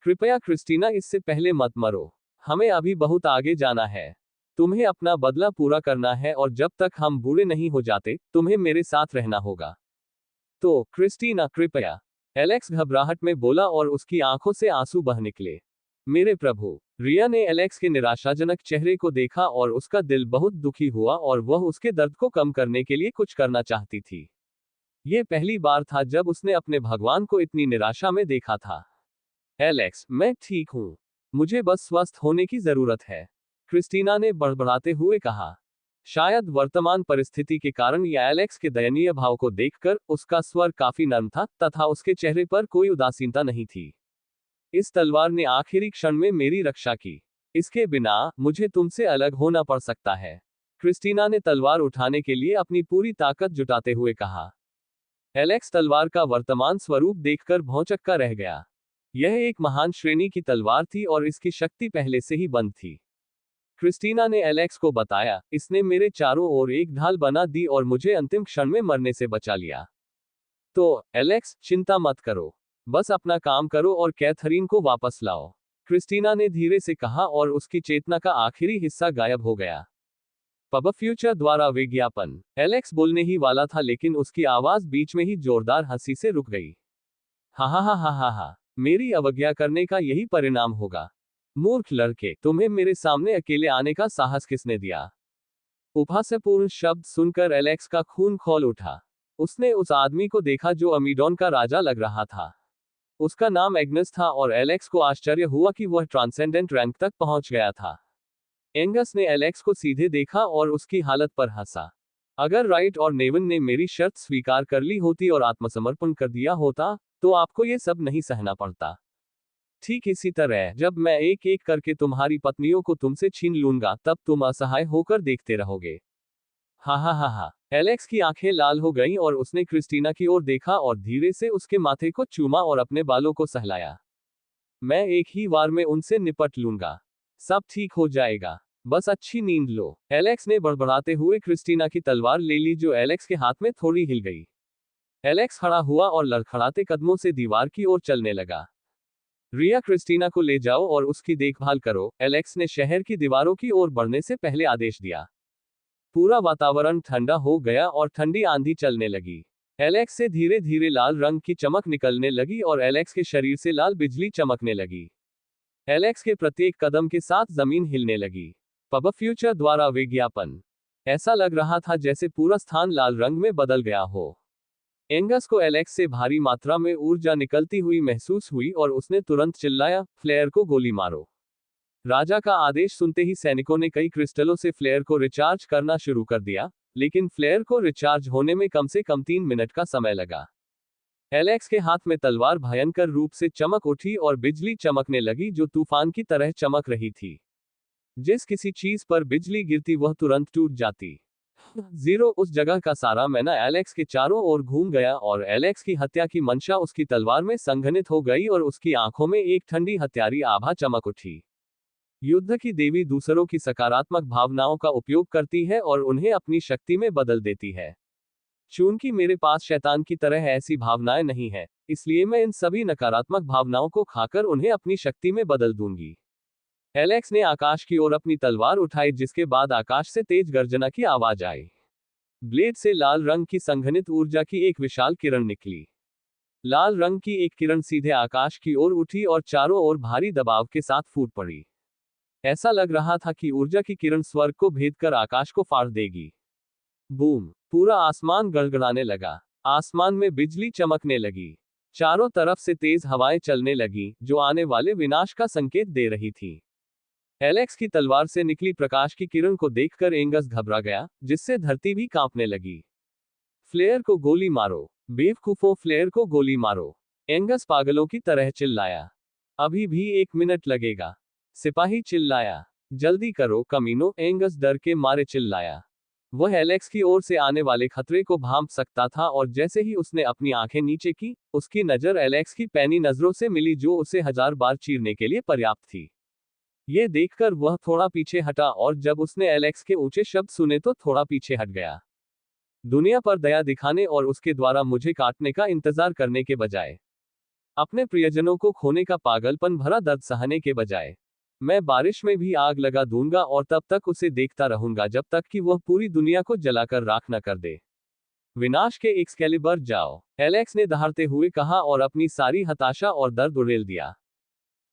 कृपया क्रिस्टीना, इससे पहले मत मरो। हमें अभी बहुत आगे जाना है। तुम्हें अपना बदला पूरा करना है और जब तक हम बूढ़े नहीं हो जाते, तुम्हें मेरे साथ रहना होगा। तो क्रिस्टीना, कृपया। एलेक्स घबराहट में बोला और उसकी आंखों से आंसू बह निकले। मेरे प्रभु। रिया ने एलेक्स के निराशाजनक चेहरे को देखा और उसका दिल बहुत दुखी हुआ और वह उसके दर्द को कम करने के लिए कुछ करना चाहती थी। यह पहली बार था जब उसने अपने भगवान को इतनी निराशा में देखा था। एलेक्स, मैं ठीक हूं। मुझे बस स्वस्थ होने की जरूरत है, क्रिस्टीना ने बड़बड़ाते हुए कहा। शायद वर्तमान परिस्थिति के कारण या एलेक्स के दयनीय भाव को देखकर उसका स्वर काफी नर्म था तथा उसके चेहरे पर कोई उदासीनता नहीं थी। इस तलवार ने आखिरी क्षण में मेरी रक्षा की। इसके बिना मुझे तुमसे अलग होना पड़ सकता है, क्रिस्टीना ने तलवार उठाने के लिए अपनी पूरी ताकत जुटाते हुए कहा। एलेक्स तलवार का वर्तमान स्वरूप देखकर भौंचक्का रह गया। यह एक महान श्रेणी की तलवार थी और इसकी शक्ति पहले से ही बंद थी। क्रिस्टीना ने एलेक्स को बताया, इसने मेरे चारों ओर एक ढाल बना दी और मुझे अंतिम क्षण में मरने से बचा लिया। तो एलेक्स, चिंता मत करो, बस अपना काम करो और कैथरीन को वापस लाओ, क्रिस्टीना ने धीरे से कहा और उसकी चेतना का आखिरी हिस्सा गायब हो गया। पब फ्यूचर द्वारा विज्ञापन। एलेक्स बोलने ही वाला था लेकिन उसकी आवाज बीच में ही जोरदार हंसी से रुक गई। हा हा हा हा हा हा, मेरी अवज्ञा करने का यही परिणाम होगा। मूर्ख लड़के, तुम्हें मेरे सामने अकेले आने का साहस किसने दिया? उपहासपूर्ण शब्द सुनकर एलेक्स का खून खौल उठा। उसने उस आदमी को देखा जो अमीडोन का राजा लग रहा था। उसका नाम एग्नस था और एलेक्स को आश्चर्य हुआ कि वह ट्रांसेंडेंट रैंक तक पहुंच गया था। एंगस ने एलेक्स को सीधे देखा और उसकी हालत पर हंसा। अगर राइट और नेवन ने मेरी शर्त स्वीकार कर ली होती और आत्मसमर्पण कर दिया होता, तो आपको ये सब नहीं सहना पड़ता। ठीक इसी तरह, जब मैं एक एक करके तुम्हारी पत्नियों को तुमसे छीन लूंगा, तब तुम असहाय होकर देखते रहोगे। हा हा हा हा। एलेक्स की आंखें लाल हो गईं और उसने क्रिस्टीना की ओर देखा और धीरे से उसके माथे को चूमा और अपने बालों को सहलाया। मैं एक ही वार में उनसे निपट लूंगा। सब ठीक हो जाएगा। बस अच्छी नींद लो। एलेक्स ने बड़बड़ाते हुए क्रिस्टीना की तलवार ले ली जो एलेक्स के हाथ में थोड़ी हिल गई। एलेक्स खड़ा हुआ और लड़खड़ाते कदमों से दीवार की ओर चलने लगा। रिया, क्रिस्टीना को ले जाओ और उसकी देखभाल करो, एलेक्स ने शहर की दीवारों की ओर बढ़ने से पहले आदेश दिया। पूरा वातावरण ठंडा हो गया और ठंडी आंधी चलने लगी। एलेक्स से धीरे धीरे लाल रंग की चमक निकलने लगी और एलेक्स के शरीर से लाल बिजली चमकने लगी। एलेक्स के प्रत्येक कदम के साथ जमीन हिलने लगी। पब फ्यूचर द्वारा विज्ञापन। ऐसा लग रहा था जैसे पूरा स्थान लाल रंग में बदल गया हो। एंगस को एलेक्स से भारी मात्रा में ऊर्जा निकलती हुई महसूस हुई और उसने तुरंत चिल्लाया, फ्लेयर को गोली मारो। राजा का आदेश सुनते ही सैनिकों ने कई क्रिस्टलों से फ्लेयर को रिचार्ज करना शुरू कर दिया, लेकिन फ्लेयर को रिचार्ज होने में कम से कम 3 मिनट का समय लगा। एलेक्स के हाथ में तलवार भयंकर रूप से चमक उठी और बिजली चमकने लगी जो तूफान की तरह चमक रही थी। जिस किसी चीज पर बिजली गिरती वह तुरंत टूट जाती। जीरो उस जगह का सारा मैना एलेक्स के चारों ओर घूम गया और एलेक्स की हत्या की मंशा उसकी तलवार में संघनित हो गई और उसकी आंखों में एक ठंडी हत्यारी आभा चमक उठी। युद्ध की देवी दूसरों की सकारात्मक भावनाओं का उपयोग करती है और उन्हें अपनी शक्ति में बदल देती है। चूंकि मेरे पास शैतान की तरह ऐसी भावनाएं नहीं है, इसलिए मैं इन सभी नकारात्मक भावनाओं को खाकर उन्हें अपनी शक्ति में बदल दूंगी। एलेक्स ने आकाश की ओर अपनी तलवार उठाई, जिसके बाद आकाश से तेज गर्जना की आवाज आई। ब्लेड से लाल रंग की संघनित ऊर्जा की एक विशाल किरण निकली। लाल रंग की एक किरण सीधे आकाश की ओर उठी और चारों ओर भारी दबाव के साथ फूट पड़ी। ऐसा लग रहा था कि ऊर्जा की किरण स्वर्ग को भेद कर आकाश को फाड़ देगी। बूम! पूरा आसमान गड़गड़ाने लगा। आसमान में बिजली चमकने लगी। चारों तरफ से तेज हवाएं चलने लगी, जो आने वाले विनाश का संकेत दे रही थी। एलेक्स की तलवार से निकली प्रकाश की किरण को देखकर एंगस घबरा गया, जिससे धरती भी कांपने लगी। फ्लेयर को गोली मारो! बेवकूफों, फ्लेयर को गोली मारो! एंगस पागलों की तरह चिल्लाया। अभी भी 1 मिनट लगेगा। सिपाही चिल्लाया। जल्दी करो कमीनों, एंगस डर के मारे चिल्लाया। वह एलेक्स की ओर से आने वाले खतरे को भांप सकता था और जैसे ही उसने अपनी आंखें नीचे की, उसकी नजर एलेक्स की पैनी नजरों से मिली, जो उसे 1000 बार चीरने के लिए पर्याप्त थी। ये देखकर वह थोड़ा पीछे हटा और जब उसने एलेक्स के ऊंचे शब्द सुने तो थोड़ा पीछे हट गया। दुनिया पर दया दिखाने और उसके द्वारा मुझे काटने का इंतजार करने के बजाय, अपने प्रियजनों को खोने का पागलपन भरा दर्द सहने के बजाय, मैं बारिश में भी आग लगा दूंगा और तब तक उसे देखता रहूंगा जब तक कि वह पूरी दुनिया को जलाकर राख न कर दे। विनाश के एक्सकेलिबर जाओ! एलेक्स ने दहाड़ते हुए कहा और अपनी सारी हताशा और दर्द उड़ेल दिया।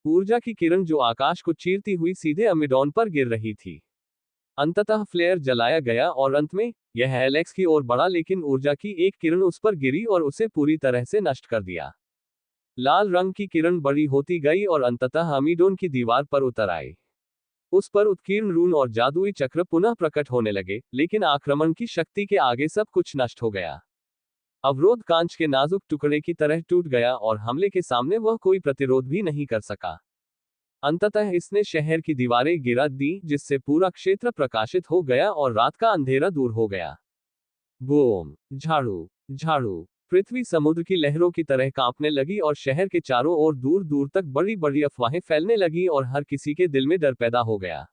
ऊर्जा की किरण जो आकाश को चीरती हुई सीधे अमिडॉन पर गिर रही थी। अंततः फ्लेयर जलाया गया और अंत में यह एलेक्स की ओर बढ़ा, लेकिन ऊर्जा की एक किरण उस पर गिरी और उसे पूरी तरह से नष्ट कर दिया। लाल रंग की किरण बड़ी होती गई और अंततः अमीडोन की दीवार पर उतर आई। उस पर उत्कीर्ण रून और जादुई चक्र पुनः प्रकट होने लगे, लेकिन आक्रमण की शक्ति के आगे सब कुछ नष्ट हो गया। अवरोध कांच के नाजुक टुकड़े की तरह टूट गया और हमले के सामने वह कोई प्रतिरोध भी नहीं कर सका। अंततः इसने शहर की दीवारें गिरा दी, जिससे पूरा क्षेत्र प्रकाशित हो गया और रात का अंधेरा दूर हो गया। बूम! झाड़ू झाड़ू! पृथ्वी समुद्र की लहरों की तरह कांपने लगी और शहर के चारों ओर दूर दूर तक बड़ी बड़ी अफवाहें फैलने लगी और हर किसी के दिल में डर पैदा हो गया।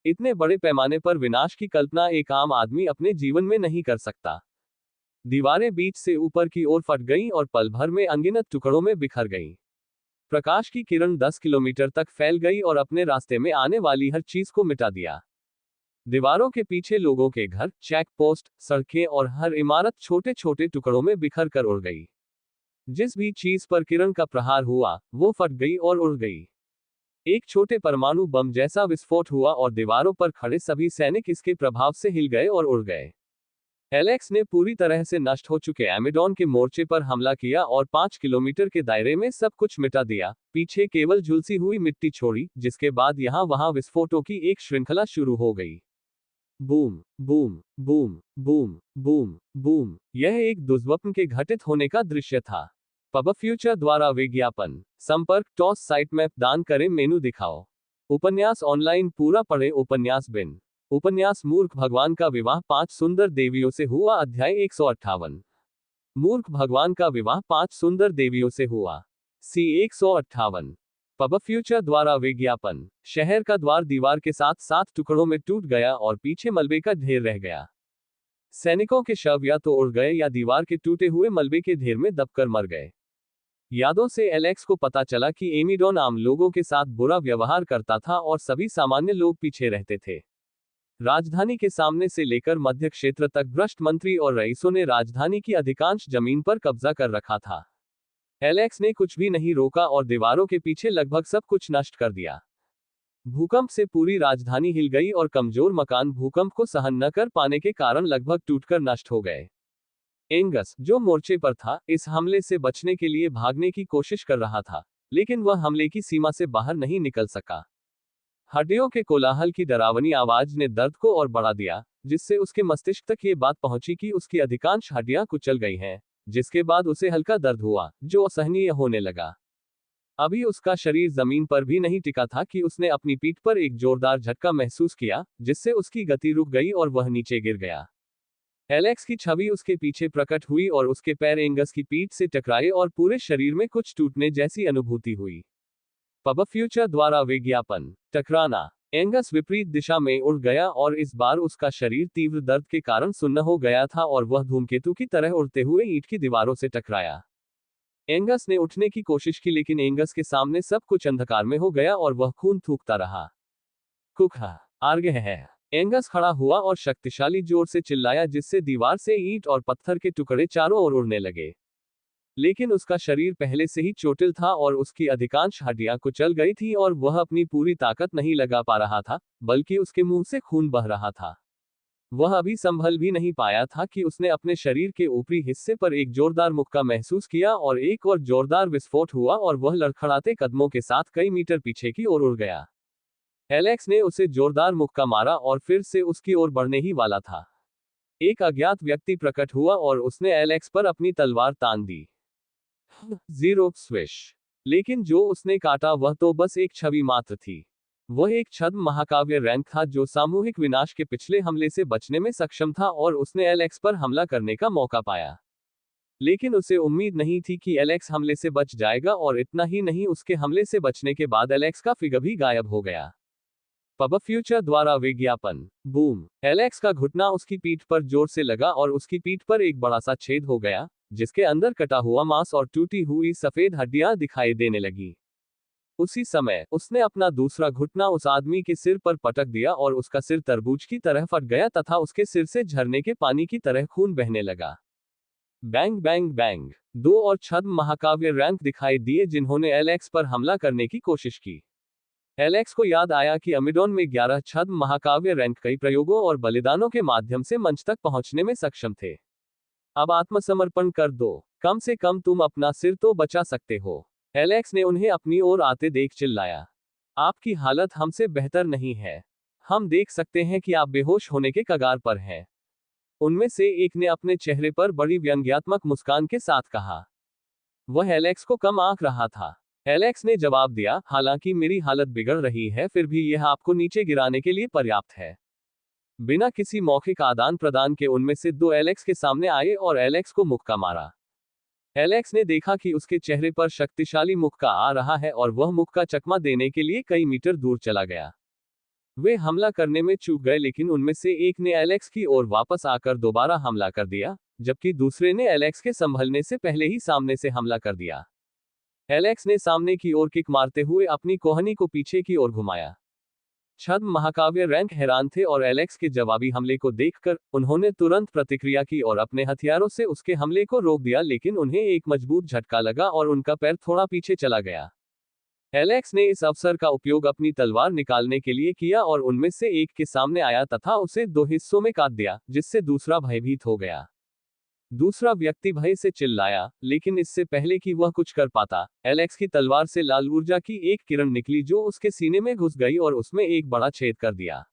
इतने बड़े पैमाने पर विनाश की कल्पना एक आम आदमी अपने जीवन में नहीं कर सकता। दीवारें बीच से ऊपर की ओर फट गईं और पल भर में अनगिनत टुकड़ों में बिखर गईं। प्रकाश की किरण 10 किलोमीटर तक फैल गई और अपने रास्ते में आने वाली हर चीज को मिटा दिया। दीवारों के पीछे लोगों के घर, चेक पोस्ट, सड़कें और हर इमारत छोटे छोटे टुकड़ों में बिखर कर उड़ गई। जिस भी चीज पर किरण का प्रहार हुआ, वो फट गई और उड़ गई। एक छोटे परमाणु बम जैसा विस्फोट हुआ और दीवारों पर खड़े सभी सैनिक इसके प्रभाव से हिल गए और उड़ गए। एलेक्स ने पूरी तरह से नष्ट हो चुके एमिडॉन के मोर्चे पर हमला किया और 5 किलोमीटर के दायरे में सब कुछ मिटा दिया, पीछे केवल झुलसी हुई मिट्टी छोड़ी, जिसके बाद यहां वहां विस्फोटों की एक श्रृंखला शुरू हो गई। Boom boom boom boom boom boom! यह एक दुष्स्वप्न के घटित होने का दृश्य था। पब फ्यूचर द्वारा विज्ञापन। संपर्क टॉस साइट मैप दान करें मेनू दिखाओ। उपन्यास ऑनलाइन पूरा पढ़े। उपन्यास बिन। उपन्यास मूर्ख भगवान का विवाह 5 सुंदर देवियों से हुआ। अध्याय 158। मूर्ख भगवान का विवाह 5 सुंदर देवियों से हुआ। सी 158। पब फ्यूचर द्वारा विज्ञापन। शहर का द्वार दीवार के साथ 7 टुकड़ों में टूट गया और पीछे मलबे का ढेर रह गया। सैनिकों के शव या तो उड़ गए या दीवार के टूटे हुए मलबे के ढेर में दबकर मर गए। यादों से एलेक्स को पता चला कि एमिडॉन आम लोगों के साथ बुरा व्यवहार करता था और सभी सामान्य लोग पीछे रहते थे। राजधानी के सामने से लेकर मध्य क्षेत्र तक भ्रष्ट मंत्री और रईसों ने राजधानी की अधिकांश जमीन पर कब्जा कर रखा था। एलेक्स ने कुछ भी नहीं रोका और दीवारों के पीछे लगभग सब कुछ नष्ट कर दिया। भूकंप से पूरी राजधानी हिल गई और कमजोर मकान भूकंप को सहन न कर पाने के कारण लगभग टूटकर नष्ट हो गए। एंगस, जो मोर्चे पर था, इस हमले से बचने के लिए भागने की कोशिश कर रहा था, लेकिन वह हमले की सीमा से बाहर नहीं निकल सका। हड्डियों के कोलाहल की डरावनी आवाज ने दर्द को और बढ़ा दिया, जिससे उसके मस्तिष्क तक ये बात पहुंची कि उसकी अधिकांश हड्डियां कुचल गई हैं, जिसके बाद उसे हल्का दर्द हुआ, जो असहनीय होने लगा। अभी उसका शरीर जमीन पर भी नहीं टिका था कि उसने अपनी पीठ पर एक जोरदार झटका महसूस किया, जिससे उसकी गति रुक गई और वह नीचे गिर गया। एलेक्स की छवि उसके पीछे प्रकट हुई और उसके पैर एंगस की पीठ से टकराए और पूरे शरीर में कुछ टूटने जैसी अनुभूति हुई। पब फ्यूचर द्वारा विज्ञापन। टकराना। एंगस विपरीत दिशा में उड़ गया और इस बार उसका शरीर तीव्र दर्द के कारण सुन्न हो गया था और वह धूमकेतु की तरह उड़ते हुए ईंट की दीवारों से टकराया। एंगस ने उठने की कोशिश की लेकिन एंगस के सामने सब कुछ अंधकार में हो गया और वह खून थूकता रहा। कुखा। आर्गे है। एंगस खड़ा हुआ और शक्तिशाली जोर से चिल्लाया जिससे दीवार से ईंट और पत्थर के टुकड़े चारों ओर उड़ने लगे। लेकिन उसका शरीर पहले से ही चोटिल था और उसकी अधिकांश हड्डियां कुचल गई थी और वह अपनी पूरी ताकत नहीं लगा पा रहा था, बल्कि उसके मुंह से खून बह रहा था। वह अभी संभल भी नहीं पाया था कि उसने अपने शरीर के ऊपरी हिस्से पर एक जोरदार मुक्का महसूस किया और एक और जोरदार विस्फोट हुआ और वह लड़खड़ाते कदमों के साथ कई मीटर पीछे की ओर उड़ गया। एलेक्स ने उसे जोरदार मुक्का मारा और फिर से उसकी ओर बढ़ने ही वाला था। एक अज्ञात व्यक्ति प्रकट हुआ और उसने एलेक्स पर अपनी तलवार तान दी। Zero swish. लेकिन जो उसने काटा वह तो बस एक छवि मात्र थी। वह एक छद्म महाकाव्य रैंक था जो सामूहिक विनाश के पिछले हमले से बचने में सक्षम था और उसने एलेक्स पर हमला करने का मौका पाया। लेकिन उसे उम्मीद नहीं थी कि एलेक्स हमले से बच जाएगा और इतना ही नहीं, उसके हमले से बचने के बाद एलेक्स का फिगर भी गायब हो गया। पब फ्यूचर द्वारा विज्ञापन। बूम। एलेक्स का घुटना उसकी पीठ पर जोर से लगा और उसकी पीठ पर एक बड़ा सा छेद हो गया, जिसके अंदर कटा हुआ मांस और टूटी हुई सफेद हड्डियां दिखाई देने लगी। उसी समय उसने अपना दूसरा घुटना उस आदमी के सिर पर पटक दिया और उसका सिर तरबूज की तरह फट गया तथा उसके सिर से झरने के पानी की तरह खून बहने लगा। Bang bang bang. दो और छद्म महाकाव्य रैंक दिखाई दिए जिन्होंने एलेक्स पर हमला करने की कोशिश की। एलेक्स को याद आया कि अमिडोन में 11 छद्म महाकाव्य रैंक कई प्रयोगों और बलिदानों के माध्यम से मंच तक पहुंचने में सक्षम थे। अब आत्मसमर्पण कर दो, कम से कम तुम अपना सिर तो बचा सकते हो। एलेक्स ने उन्हें अपनी ओर आते देख चिल्लाया। आपकी हालत हमसे बेहतर नहीं है। हम देख सकते हैं कि आप बेहोश होने के कगार पर हैं। उनमें से एक ने अपने चेहरे पर बड़ी व्यंग्यात्मक मुस्कान के साथ कहा। वह एलेक्स को कम आंक रहा था। एलेक्स ने जवाब दिया, हालांकि मेरी हालत बिगड़ रही है, फिर भी यह आपको नीचे गिराने के लिए पर्याप्त है। बिना किसी मौखिक आदान प्रदान के उनमें से दो एलेक्स के सामने आए और एलेक्स को मुक्का मारा। एलेक्स ने देखा कि उसके चेहरे पर शक्तिशाली मुक्का आ रहा है और वह मुक्का चकमा देने के लिए कई मीटर दूर चला गया। वे हमला करने में चूक गए लेकिन उनमें से एक ने एलेक्स की ओर वापस आकर दोबारा हमला कर दिया, जबकि दूसरे ने एलेक्स के संभलने से पहले ही सामने से हमला कर दिया। एलेक्स ने सामने की ओर किक मारते हुए अपनी कोहनी को पीछे की ओर घुमाया। छद्म महाकाव्य रैंक हैरान थे और एलेक्स के जवाबी हमले को देखकर उन्होंने तुरंत प्रतिक्रिया की और अपने हथियारों से उसके हमले को रोक दिया, लेकिन उन्हें एक मजबूत झटका लगा और उनका पैर थोड़ा पीछे चला गया। एलेक्स ने इस अवसर का उपयोग अपनी तलवार निकालने के लिए किया और उनमें से एक के सामने आया तथा उसे दो हिस्सों में काट दिया, जिससे दूसरा भयभीत हो गया। दूसरा व्यक्ति भय से चिल्लाया, लेकिन इससे पहले कि वह कुछ कर पाता, एलेक्स की तलवार से लाल ऊर्जा की एक किरण निकली जो उसके सीने में घुस गई और उसमें एक बड़ा छेद कर दिया।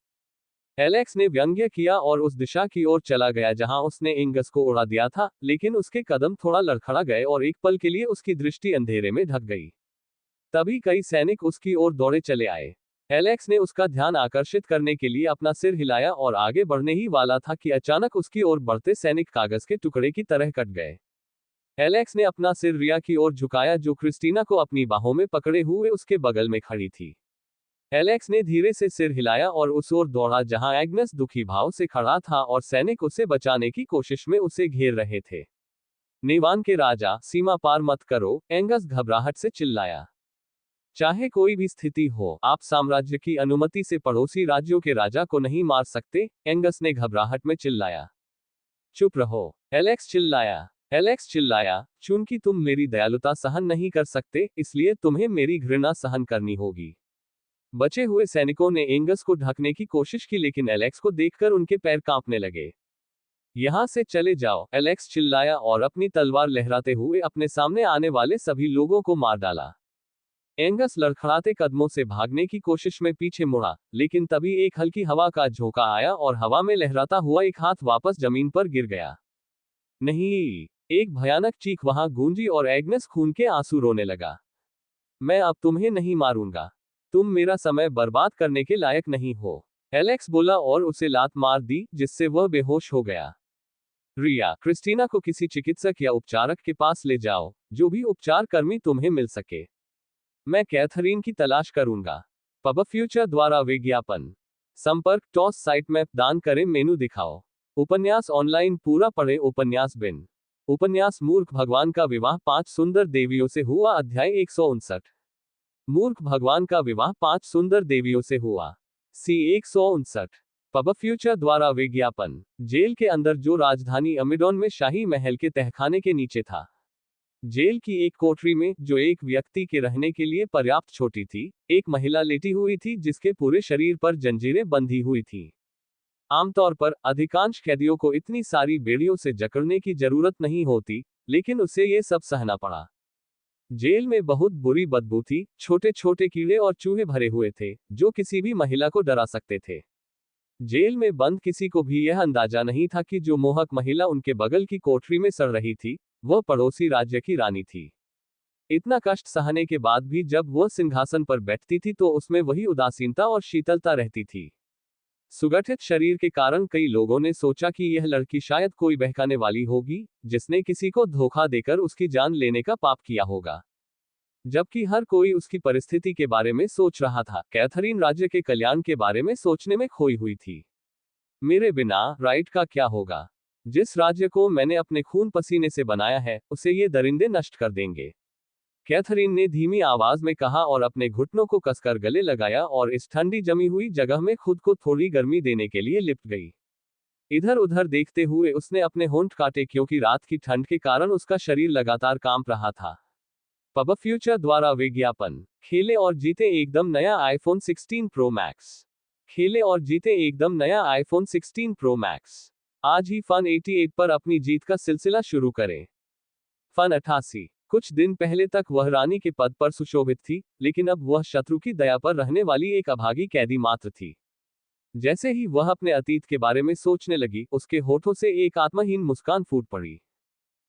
एलेक्स ने व्यंग्य किया और उस दिशा की ओर चला गया जहां उसने एंगस को उड़ा दिया था, लेकिन उसके कदम थोड़ा लड़खड़ा गए और एक पल के लिए उसकी दृष्टि अंधेरे में ढक गई। तभी कई सैनिक उसकी ओर दौड़े चले आए। एलेक्स ने उसका ध्यान आकर्षित करने के लिए अपना सिर हिलाया और आगे बढ़ने ही वाला था कि अचानक उसकी ओर बढ़ते सैनिक कागज के टुकड़े की तरह कट गए। एलेक्स ने अपना सिर रिया की ओर झुकाया जो क्रिस्टीना को अपनी बाहों में पकड़े हुए उसके बगल में खड़ी थी। एलेक्स ने धीरे से सिर हिलाया और उस ओर दौड़ा जहां एग्नेस दुखी भाव से खड़ा था और सैनिक उसे बचाने की कोशिश में उसे घेर रहे थे। नेवान के राजा, सीमा पार मत करो, एंगस घबराहट से चिल्लाया। चाहे कोई भी स्थिति हो, आप साम्राज्य की अनुमति से पड़ोसी राज्यों के राजा को नहीं मार सकते, एंगस ने घबराहट में चिल्लाया। चुप रहो, एलेक्स चिल्लाया। एलेक्स चिल्लाया, चूंकि तुम मेरी दयालुता सहन नहीं कर सकते, इसलिए तुम्हें मेरी घृणा सहन करनी होगी। बचे हुए सैनिकों ने एंगस को ढकने की कोशिश की लेकिन एलेक्स को देखकर उनके पैर कांपने लगे। यहां से चले जाओ, एलेक्स चिल्लाया और अपनी तलवार लहराते हुए अपने सामने आने वाले सभी लोगों को मार डाला। एंगस लड़खड़ाते कदमों से भागने की कोशिश में पीछे मुड़ा, लेकिन तभी एक हल्की हवा का झोंका आया और हवा में लहराता हुआ एक हाथ वापस जमीन पर गिर गया। नहीं! एक भयानक चीख वहां गूंजी और एग्नेस खून के आंसू रोने लगा। मैं अब तुम्हें नहीं मारूंगा। तुम मेरा समय बर्बाद करने के लायक नहीं हो। एलेक्स बोला और उसे लात मार दी, जिससे वह बेहोश हो गया। रिया, क्रिस्टीना को किसी चिकित्सक या उपचारक के पास ले जाओ, जो भी उपचार कर्मी तुम्हें मिल सके। मैं कैथरीन की तलाश करूंगा। पब फ्यूचर द्वारा विज्ञापन। संपर्क टॉस साइट मैप दान करें मेनू दिखाओ। उपन्यास ऑनलाइन पूरा पढ़े उपन्यास बिन। उपन्यास मूर्ख भगवान का विवाह 5 सुंदर देवियों से हुआ अध्याय 159। मूर्ख भगवान का विवाह 5 सुंदर देवियों से हुआ। सी 159। पब फ्यूचर द्वारा विज्ञापन। जेल के अंदर जो राजधानी अमिडोन में शाही महल के तहखाने के नीचे था। जेल की एक कोठरी में, जो एक व्यक्ति के रहने के लिए पर्याप्त छोटी थी, एक महिला लेटी हुई थी जिसके पूरे शरीर पर जंजीरें बंधी हुई थी। आमतौर पर अधिकांश कैदियों को इतनी सारी बेड़ियों से जकड़ने की जरूरत नहीं होती, लेकिन उसे ये सब सहना पड़ा। जेल में बहुत बुरी बदबू थी, छोटे छोटे कीड़े और चूहे भरे हुए थे, जो किसी भी महिला को डरा सकते थे। जेल में बंद किसी को भी यह अंदाजा नहीं था कि जो मोहक महिला उनके बगल की कोठरी में सड़ रही थी, वह पड़ोसी राज्य की रानी थी। इतना कष्ट सहने के बाद भी जब वह सिंहासन पर बैठती थी तो उसमें वही उदासीनता और शीतलता रहती थी। सुगठित शरीर के कारण कई लोगों ने सोचा कि यह लड़की शायद कोई बहकाने वाली होगी, जिसने किसी को धोखा देकर उसकी जान लेने का पाप किया होगा। जबकि हर कोई उसकी परिस्थिति के बारे में सोच रहा था, कैथरीन राज्य के कल्याण के बारे में सोचने में खोई हुई थी। मेरे बिना राइट का क्या होगा? जिस राज्य को मैंने अपने खून पसीने से बनाया है, उसे ये दरिंदे नष्ट कर देंगे। कैथरीन ने धीमी आवाज में कहा और अपने घुटनों को कसकर गले लगाया और इस ठंडी जमी हुई जगह में खुद को थोड़ी गर्मी देने के लिए लिपट गई। इधर उधर देखते हुए उसने अपने होंठ काटे, क्योंकि रात की ठंड के कारण उसका शरीर लगातार कांप रहा था। पब फ्यूचर द्वारा विज्ञापन। खेले और जीते एकदम नया आईफोन 16 प्रो मैक्स। खेले और जीते एकदम नया आईफोन 16 प्रो मैक्स। आज ही फन 88 पर अपनी जीत का सिलसिला शुरू करें। फन 88। कुछ दिन पहले तक वह रानी के पद पर सुशोभित थी, लेकिन अब वह शत्रु की दया पर रहने वाली एक अभागी कैदी मात्र थी। जैसे ही वह अपने अतीत के बारे में सोचने लगी, उसके होठों से एक आत्महीन मुस्कान फूट पड़ी।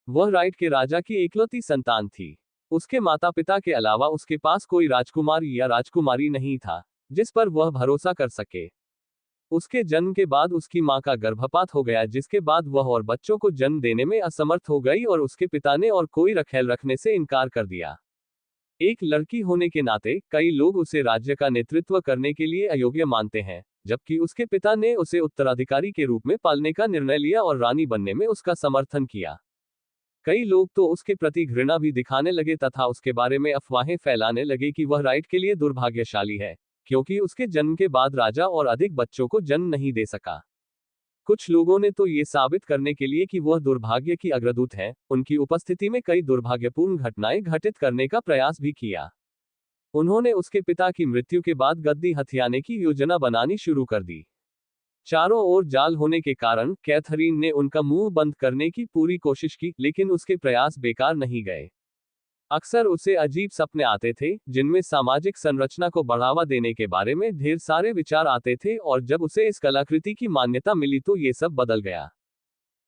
वह राइट के राजा की इकलौती संतान थी। उसके माता पिता के अलावा उसके पास कोई राजकुमार या राजकुमारी नहीं था, जिस पर वह भरोसा कर सके। उसके जन्म के बाद उसकी मां का गर्भपात हो गया, जिसके बाद वह और बच्चों को जन्म देने में असमर्थ हो गई और उसके पिता ने और कोई रखेल रखने से इनकार कर दिया। एक लड़की होने के नाते कई लोग उसे राज्य का नेतृत्व करने के लिए अयोग्य मानते हैं, जबकि उसके पिता ने उसे उत्तराधिकारी के रूप में पालने का निर्णय लिया और रानी बनने में उसका समर्थन किया। कई लोग तो उसके प्रति घृणा भी दिखाने लगे तथा उसके बारे में अफवाहें फैलाने लगे कि वह राइट के लिए दुर्भाग्यशाली है, क्योंकि उसके जन्म के बाद राजा और अधिक बच्चों को जन्म नहीं दे सका। कुछ लोगों ने तो ये साबित करने के लिए कि वह दुर्भाग्य की अग्रदूत है, उनकी उपस्थिति में कई दुर्भाग्यपूर्ण घटनाएं घटित करने का प्रयास भी किया। उन्होंने उसके पिता की मृत्यु के बाद गद्दी हथियाने की योजना बनानी शुरू कर दी। चारों ओर जाल होने के कारण कैथरीन ने उनका मुंह बंद करने की पूरी कोशिश की, लेकिन उसके प्रयास बेकार नहीं गए। अक्सर उसे अजीब सपने आते थे, जिनमें सामाजिक संरचना को बढ़ावा देने के बारे में ढेर सारे विचार आते थे, और जब उसे इस कलाकृति की मान्यता मिली तो ये सब बदल गया।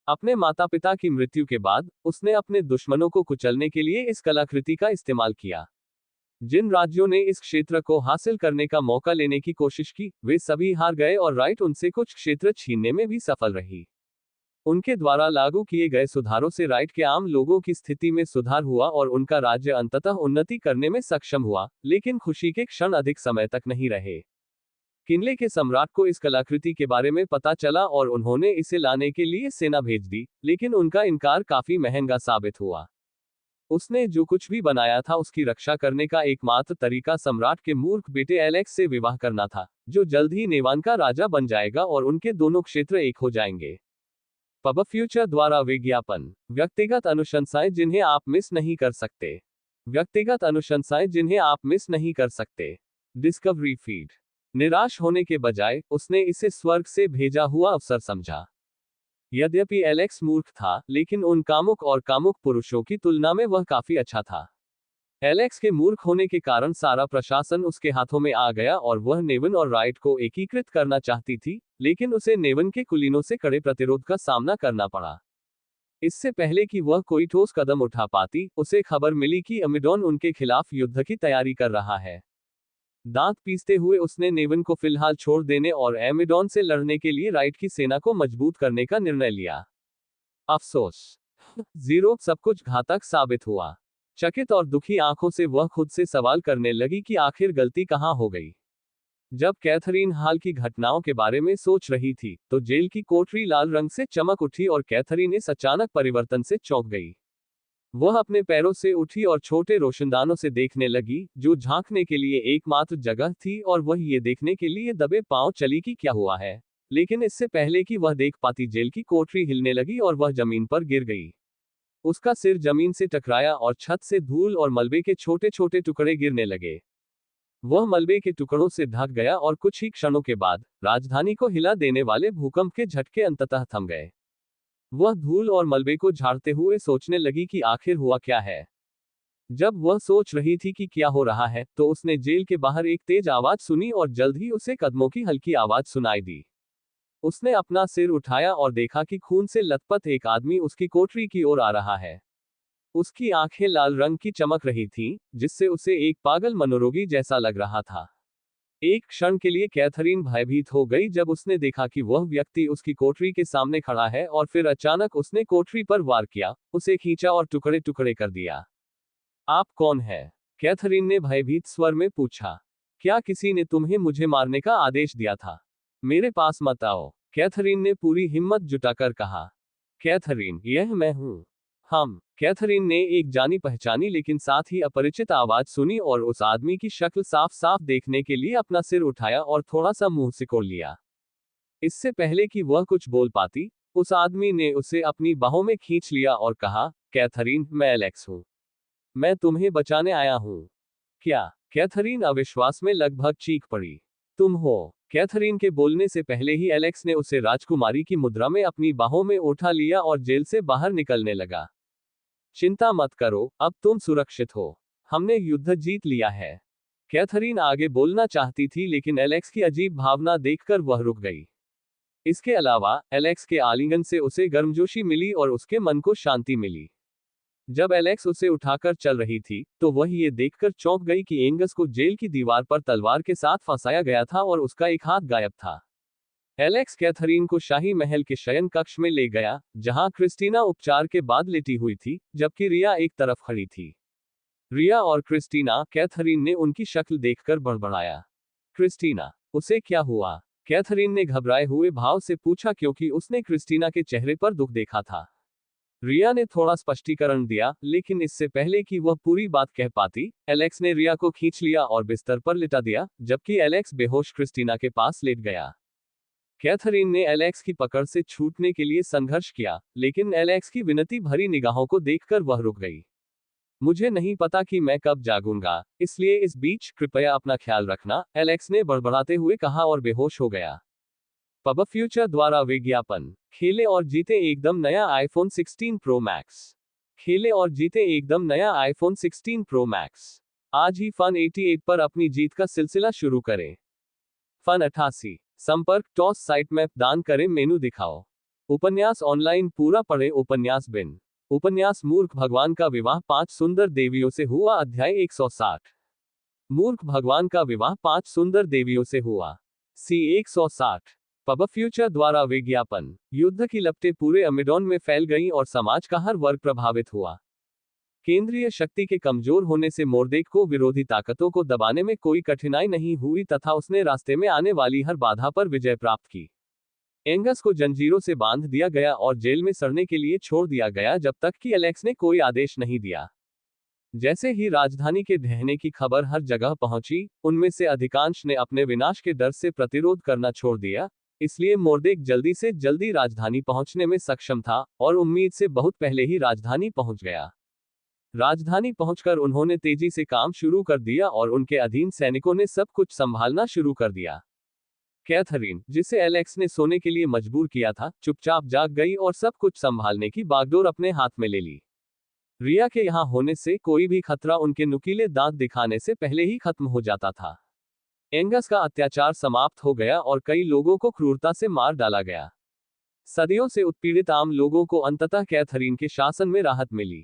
अपने माता पिता की मृत्यु के बाद उसने अपने दुश्मनों को कुचलने के लिए इस कलाकृति का इस्तेमाल किया। जिन राज्यों ने इस क्षेत्र को हासिल करने का मौका लेने की कोशिश की, वे सभी हार गए और राइट उनसे कुछ क्षेत्र छीनने में भी सफल रही। उनके द्वारा लागू किए गए सुधारों से राइट के आम लोगों की स्थिति में सुधार हुआ और उनका राज्य अंततः उन्नति करने में सक्षम हुआ, लेकिन खुशी के क्षण अधिक समय तक नहीं रहे। किनले के सम्राट को इस कलाकृति के बारे में पता चला और उन्होंने इसे लाने के लिए सेना भेज दी, लेकिन उनका इनकार काफी महंगा साबित हुआ। उसने जो कुछ भी बनाया था उसकी रक्षा करने का एकमात्र तरीका सम्राट के मूर्ख बेटे एलेक्स से विवाह करना था, जो जल्द ही नेवान का राजा बन जाएगा और उनके दोनों क्षेत्र एक हो जाएंगे। पब फ्यूचर द्वारा विज्ञापन। व्यक्तिगत अनुशंसाएं जिन्हें आप मिस नहीं कर सकते। व्यक्तिगत अनुशंसाएं जिन्हें आप मिस नहीं कर सकते। Discovery feed. निराश होने के बजाय उसने इसे स्वर्ग से भेजा हुआ अवसर समझा। यद्यपि एलेक्स मूर्ख था, लेकिन उन कामुक और कामुक पुरुषों की तुलना में वह काफी अच्छा था। एलेक्स के मूर्ख होने के कारण सारा प्रशासन उसके हाथों में आ गया और वह नेवन और राइट को एकीकृत करना चाहती थी, लेकिन उसे नेवन के कुलीनों से कड़े प्रतिरोध का सामना करना पड़ा। इससे पहले कि वह कोई ठोस कदम उठा पाती, उसे खबर मिली कि अमेडॉन उनके खिलाफ युद्ध की तैयारी कर रहा है। दांत पीसते हुए उसने नेवन को फिलहाल छोड़ देने और एमेडॉन से लड़ने के लिए राइट की सेना को मजबूत करने का निर्णय लिया। अफसोस, जीरो सब कुछ घातक साबित हुआ। चकित और दुखी आंखों से वह खुद से सवाल करने लगी कि आखिर गलती कहां हो गई। जब कैथरीन हाल की घटनाओं के बारे में सोच रही थी, तो जेल की कोठरी लाल रंग से चमक उठी और कैथरीन इस अचानक परिवर्तन से चौंक गई। वह अपने पैरों से उठी और छोटे रोशनदानों से देखने लगी, जो झांकने के लिए एकमात्र जगह थी, और वह ये देखने के लिए दबे पांव चली कि क्या हुआ है। लेकिन इससे पहले कि वह देख पाती, जेल की कोठरी हिलने लगी और वह जमीन पर गिर गई। उसका सिर जमीन से टकराया और छत से धूल और मलबे के छोटे छोटे टुकड़े गिरने लगे। वह मलबे के टुकड़ों से ढक गया और कुछ ही क्षणों के बाद राजधानी को हिला देने वाले भूकंप के झटके अंततः थम गए। वह धूल और मलबे को झाड़ते हुए सोचने लगी कि आखिर हुआ क्या है। जब वह सोच रही थी कि क्या हो रहा है, तो उसने जेल के बाहर एक तेज आवाज सुनी और जल्द ही उसे कदमों की हल्की आवाज सुनाई दी। उसने अपना सिर उठाया और देखा कि खून से लथपथ एक आदमी उसकी कोठरी की ओर आ रहा है। उसकी आंखें लाल रंग की चमक रही थीं, जिससे उसे एक पागल मनोरोगी जैसा लग रहा था। एक क्षण के लिए कैथरीन भयभीत हो गई जब उसने देखा कि वह व्यक्ति उसकी कोठरी के सामने खड़ा है, और फिर अचानक उसने कोठरी पर वार किया, उसे खींचा और टुकड़े टुकड़े कर दिया। आप कौन है? कैथरीन ने भयभीत स्वर में पूछा। क्या किसी ने तुम्हें मुझे मारने का आदेश दिया था? मेरे पास मत आओ, कैथरीन ने पूरी हिम्मत जुटाकर कहा। कैथरीन, यह मैं हूं। कैथरीन ने एक जानी पहचानी लेकिन साथ ही अपरिचित आवाज सुनी और उस आदमी की शक्ल साफ साफ देखने के लिए अपना सिर उठाया और थोड़ा सा मुंह सिकोड़ लिया। इससे पहले कि वह कुछ बोल पाती, उस आदमी ने उसे अपनी बाहों में खींच लिया और कहा, कैथरीन, मैं एलेक्स हूं। मैं तुम्हें बचाने आया हूं। क्या? कैथरीन अविश्वास में लगभग चीख पड़ी। तुम हो? कैथरीन के बोलने से पहले ही एलेक्स ने उसे राजकुमारी की मुद्रा में अपनी बाहों में उठा लिया और जेल से बाहर निकलने लगा। चिंता मत करो, अब तुम सुरक्षित हो। हमने युद्ध जीत लिया है। कैथरीन आगे बोलना चाहती थी, लेकिन एलेक्स की अजीब भावना देखकर वह रुक गई। इसके अलावा, एलेक्स के आलिंगन से उसे गर्मजोशी मिली और उसके मन को शांति मिली। जब एलेक्स उसे उठाकर चल रही थी, तो वह ये देखकर चौंक गई कि एंगस को जेल की दीवार पर तलवार के साथ फंसाया गया था और उसका एक हाथ गायब था। एलेक्स कैथरीन को शाही महल के शयन कक्ष में ले गया, जहां क्रिस्टीना उपचार के बाद लेटी हुई थी, जबकि रिया एक तरफ खड़ी थी। रिया और क्रिस्टीना, कैथरीन ने उनकी शक्ल देखकर बड़बड़ाया। क्रिस्टीना, उसे क्या हुआ? कैथरीन ने घबराए हुए भाव से पूछा, क्योंकि उसने क्रिस्टीना के चेहरे पर दुख देखा था। रिया ने थोड़ा स्पष्टीकरण दिया, लेकिन इससे पहले कि वह पूरी बात कह पाती, एलेक्स ने रिया को खींच लिया और बिस्तर पर लिटा दिया, जबकि एलेक्स बेहोश क्रिस्टीना के पास लेट गया। कैथरीन ने एलेक्स की पकड़ से छूटने के लिए संघर्ष किया, लेकिन एलेक्स की विनती भरी निगाहों को देखकर वह रुक गई। मुझे नहीं पता कि मैं कब जागूंगा, इसलिए इस बीच कृपया अपना ख्याल रखना, एलेक्स ने बड़बड़ाते हुए कहा और बेहोश हो गया। पब फ्यूचर द्वारा विज्ञापन। खेले और जीते एकदम नया आईफोन 16 प्रो मैक्स। खेले और जीते एकदम नया आईफोन 16 प्रो मैक्स। आज ही फन 88 पर अपनी जीत का सिलसिला शुरू करें। फन 88। संपर्क टॉस साइट मैप दान करें मेनू दिखाओ। उपन्यास ऑनलाइन पूरा पढ़े उपन्यास बिन। उपन्यास मूर्ख भगवान का विवाह 5 सुंदर देवियों से हुआ अध्याय 160। मूर्ख भगवान का विवाह 5 सुंदर देवियों से हुआ। सी 160। पब फ्यूचर द्वारा विज्ञापन। युद्ध की लपटें पूरे अमेडॉन में फैल गईं और समाज का हर वर्ग प्रभावित हुआ। केंद्रीय शक्ति के कमजोर होने से मोर्देक को विरोधी ताकतों को दबाने में कोई कठिनाई नहीं हुई तथा उसने रास्ते में आने वाली हर बाधा पर विजय प्राप्त की। एंगस को जंजीरों से बांध दिया गया और जेल में सड़ने के लिए छोड़ दिया गया जब तक कि एलेक्स ने कोई आदेश नहीं दिया। जैसे ही राजधानी के ढहने की खबर हर जगह पहुंची, उनमें से अधिकांश ने अपने विनाश के डर से प्रतिरोध करना छोड़ दिया। इसलिए मोर्देक जल्दी से जल्दी राजधानी पहुंचने में सक्षम था और उम्मीद से बहुत पहले ही राजधानी पहुंच गया। राजधानी पहुंचकर उन्होंने तेजी से काम शुरू कर दिया और उनके अधीन सैनिकों ने सब कुछ संभालना शुरू कर दिया। कैथरीन, जिसे एलेक्स ने सोने के लिए मजबूर किया था, चुपचाप जाग गई और सब कुछ संभालने की बागडोर अपने हाथ में ले ली। रिया के यहां होने से कोई भी खतरा उनके नुकीले दांत दिखाने से पहले ही खत्म हो जाता था। एंगस का अत्याचार समाप्त हो गया और कई लोगों को क्रूरता से मार डाला गया। सदियों से उत्पीड़ित आम लोगों को अंततः कैथरीन के शासन में राहत मिली।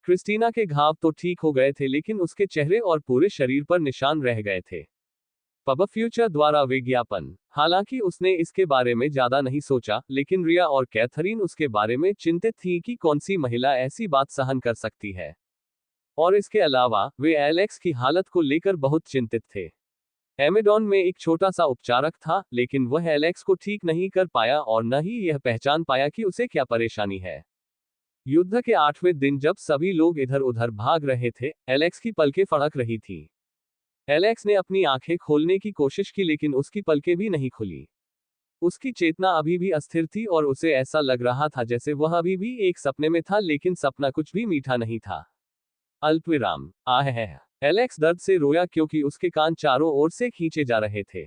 क्रिस्टीना के घाव तो ठीक हो गए थे, लेकिन उसके चेहरे और पूरे शरीर पर निशान रह गए थे। पब फ्यूचर द्वारा विज्ञापन। हालांकि उसने इसके बारे में ज्यादा नहीं सोचा, लेकिन रिया और कैथरीन उसके बारे में चिंतित थी कि कौन सी महिला ऐसी बात सहन कर सकती है। और इसके अलावा वे एलेक्स की हालत को लेकर बहुत चिंतित थे। एमेडॉन में एक छोटा सा उपचारक था, लेकिन वह एलेक्स को ठीक नहीं कर पाया और न ही यह पहचान पाया कि उसे क्या परेशानी है। युद्ध के 8वें दिन जब सभी लोग इधर उधर भाग रहे थे, एलेक्स की पलकें फड़क रही थी। एलेक्स ने अपनी आंखें खोलने की कोशिश की, लेकिन उसकी पलकें भी नहीं खुली। उसकी चेतना अभी भी अस्थिर थी और उसे ऐसा लग रहा था जैसे वह अभी भी एक सपने में था, लेकिन सपना कुछ भी मीठा नहीं था। अल्पविराम। आह है। एलेक्स दर्द से रोया क्योंकि उसके कान चारों ओर से खींचे जा रहे थे।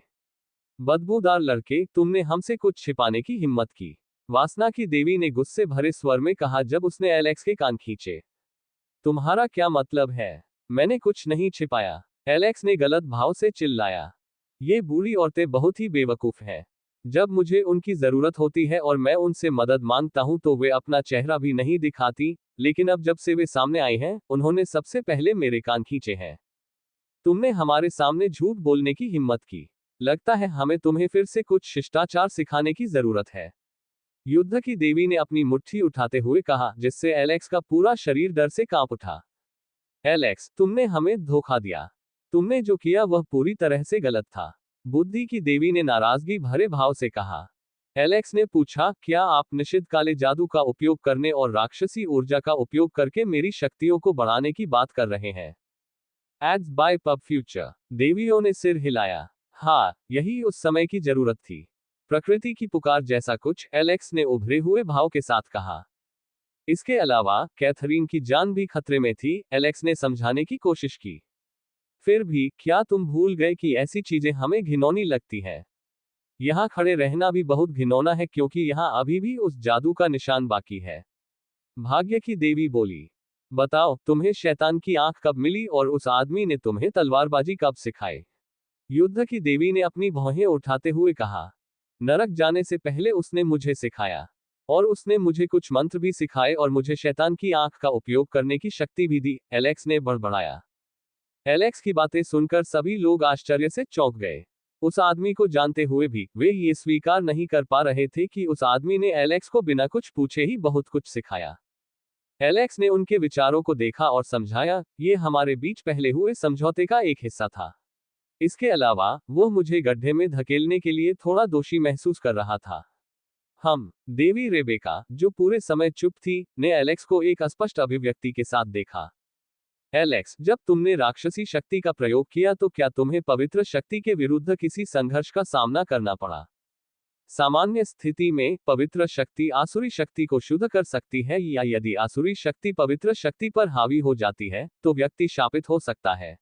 बदबूदार लड़के, तुमने हमसे कुछ छिपाने की हिम्मत की, वासना की देवी ने गुस्से भरे स्वर में कहा जब उसने एलेक्स के कान खींचे। तुम्हारा क्या मतलब है? मैंने कुछ नहीं छिपाया, एलेक्स ने गलत भाव से चिल्लाया। ये बूढ़ी औरतें बहुत ही बेवकूफ हैं। जब मुझे उनकी जरूरत होती है और मैं उनसे मदद मांगता हूं तो वे अपना चेहरा भी नहीं दिखाती, लेकिन अब जब से वे सामने आई हैं, उन्होंने सबसे पहले मेरे कान खींचे हैं। तुमने हमारे सामने झूठ बोलने की हिम्मत की। लगता है हमें तुम्हें फिर से कुछ शिष्टाचार सिखाने की जरूरत है। युद्ध की देवी ने अपनी मुट्ठी उठाते हुए कहा, जिससे एलेक्स का पूरा शरीर डर से कांप उठा। एलेक्स, तुमने हमें धोखा दिया। तुमने जो किया वह पूरी तरह से गलत था। बुद्धि की देवी ने नाराजगी भरे भाव से कहा। एलेक्स ने पूछा, क्या आप निषिद्ध काले जादू का उपयोग करने और राक्षसी ऊर्जा का उपयोग करके मेरी शक्तियों को बढ़ाने की बात कर रहे हैं? Ads by pub future. देवियों ने सिर हिलाया। हाँ, यही उस समय की जरूरत थी। प्रकृति की पुकार जैसा कुछ, एलेक्स ने उभरे हुए भाव के साथ कहा। इसके अलावा कैथरीन की जान भी खतरे में थी, एलेक्स ने समझाने की कोशिश की। फिर भी, क्या तुम भूल गए कि ऐसी चीजें हमें घिनौनी लगती हैं? यहाँ खड़े रहना भी बहुत घिनौना है क्योंकि यहाँ अभी भी उस जादू का निशान बाकी है। भाग्य की देवी बोली। बताओ, तुम्हें शैतान की आंख कब मिली और उस आदमी ने तुम्हें तलवारबाजी कब सिखाई? युद्ध की देवी ने अपनी भौहें उठाते हुए कहा। नरक जाने से पहले उसने मुझे सिखाया। और उसने मुझे कुछ मंत्र भी सिखाए और मुझे शैतान की आंख का उपयोग करने की शक्ति भी दी, एलेक्स ने बड़बड़ाया। एलेक्स की बातें सुनकर सभी लोग आश्चर्य से चौंक गए। उस आदमी को जानते हुए भी वे ये स्वीकार नहीं कर पा रहे थे कि उस आदमी ने एलेक्स को बिना कुछ पूछे ही बहुत कुछ सिखाया। एलेक्स ने उनके विचारों को देखा और समझाया, ये हमारे बीच पहले हुए समझौते का एक हिस्सा था। इसके अलावा वो मुझे गड्ढे में धकेलने के लिए थोड़ा दोषी महसूस कर रहा था। हम देवी रेबेका, जो पूरे समय चुप थी, ने एलेक्स को एक अस्पष्ट अभिव्यक्ति के साथ देखा। एलेक्स, जब तुमने राक्षसी शक्ति का प्रयोग किया तो क्या तुम्हें पवित्र शक्ति के विरुद्ध किसी संघर्ष का सामना करना पड़ा? सामान्य स्थिति में पवित्र शक्ति आसुरी शक्ति को शुद्ध कर सकती है, या यदि आसुरी शक्ति पवित्र शक्ति पर हावी हो जाती है तो व्यक्ति शापित हो सकता है।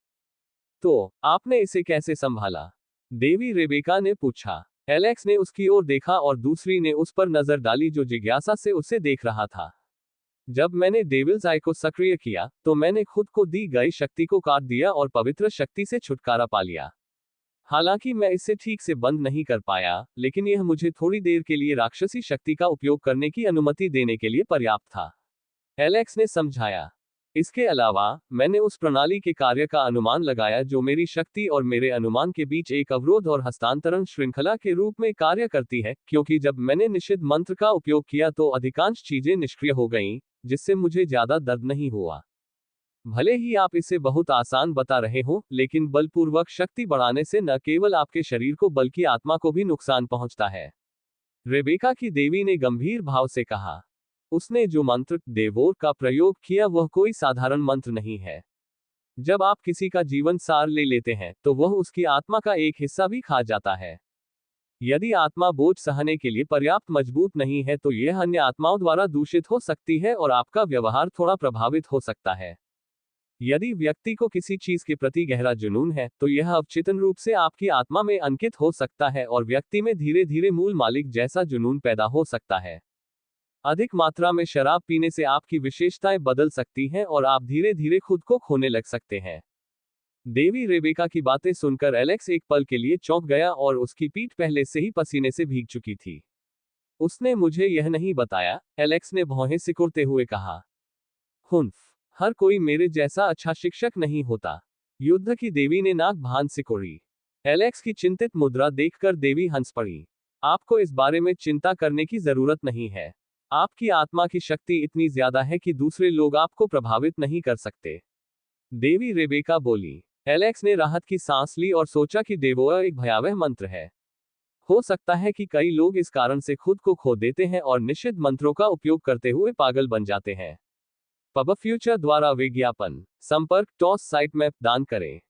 तो आपने इसे कैसे संभाला? देवी रेबेका ने पूछा। एलेक्स ने उसकी ओर देखा और दूसरी ने उस पर नजर डाली जो जिज्ञासा से उसे देख रहा था। जब मैंने डेविल्स आई को सक्रिय किया तो मैंने खुद को दी गई शक्ति को काट दिया और पवित्र शक्ति से छुटकारा पा लिया। हालांकि मैं इसे ठीक से बंद नहीं कर पाया, लेकिन यह मुझे थोड़ी देर के लिए राक्षसी शक्ति का उपयोग करने की अनुमति देने के लिए पर्याप्त था, एलेक्स ने समझाया। इसके अलावा मैंने उस प्रणाली के कार्य का अनुमान लगाया जो मेरी शक्ति और मेरे अनुमान के बीच एक अवरोध और हस्तांतरण श्रृंखला के रूप में कार्य करती है, क्योंकि जब मैंने निषिद्ध मंत्र का उपयोग किया तो अधिकांश चीजें निष्क्रिय हो गईं, जिससे मुझे ज्यादा दर्द नहीं हुआ। भले ही आप इसे बहुत आसान बता रहे हो, लेकिन बलपूर्वक शक्ति बढ़ाने से न केवल आपके शरीर को बल्कि आत्मा को भी नुकसान पहुंचता है, रेबेका की देवी ने गंभीर भाव से कहा। उसने जो मंत्र देवोर का प्रयोग किया वह कोई साधारण मंत्र नहीं है। जब आप किसी का जीवन सार ले लेते हैं तो वह उसकी आत्मा का एक हिस्सा भी खा जाता है। यदि आत्मा बोझ सहने के लिए पर्याप्त मजबूत नहीं है तो यह अन्य आत्माओं द्वारा दूषित हो सकती है और आपका व्यवहार थोड़ा प्रभावित हो सकता है। यदि व्यक्ति को किसी चीज के प्रति गहरा जुनून है तो यह अवचेतन रूप से आपकी आत्मा में अंकित हो सकता है और व्यक्ति में धीरे धीरे मूल मालिक जैसा जुनून पैदा हो सकता है। अधिक मात्रा में शराब पीने से आपकी विशेषताएं बदल सकती हैं और आप धीरे धीरे खुद को खोने लग सकते हैं। देवी रेबेका की बातें सुनकर एलेक्स एक पल के लिए चौंक गया और उसकी पीठ पहले से ही पसीने से भीग चुकी थी। उसने मुझे यह नहीं बताया, एलेक्स ने भौहें सिकुड़ते हुए कहा। हुन्फ, हर कोई मेरे जैसा अच्छा शिक्षक नहीं होता। युद्ध की देवी ने नाक भान सिकोड़ी। एलेक्स की चिंतित मुद्रा देखकर देवी हंस पड़ी। आपको इस बारे में चिंता करने की जरूरत नहीं है। आपकी आत्मा की शक्ति इतनी ज्यादा है कि दूसरे लोग आपको प्रभावित नहीं कर सकते। देवी रेबेका बोली। एलेक्स ने राहत की सांस ली और सोचा कि देवोआ एक भयावह मंत्र है। हो सकता है कि कई लोग इस कारण से खुद को खो देते हैं और निषिद्ध मंत्रों का उपयोग करते हुए पागल बन जाते हैं। पब फ्यूचर द्वारा विज्ञापन संपर्क टॉस साइट मैप दान करें।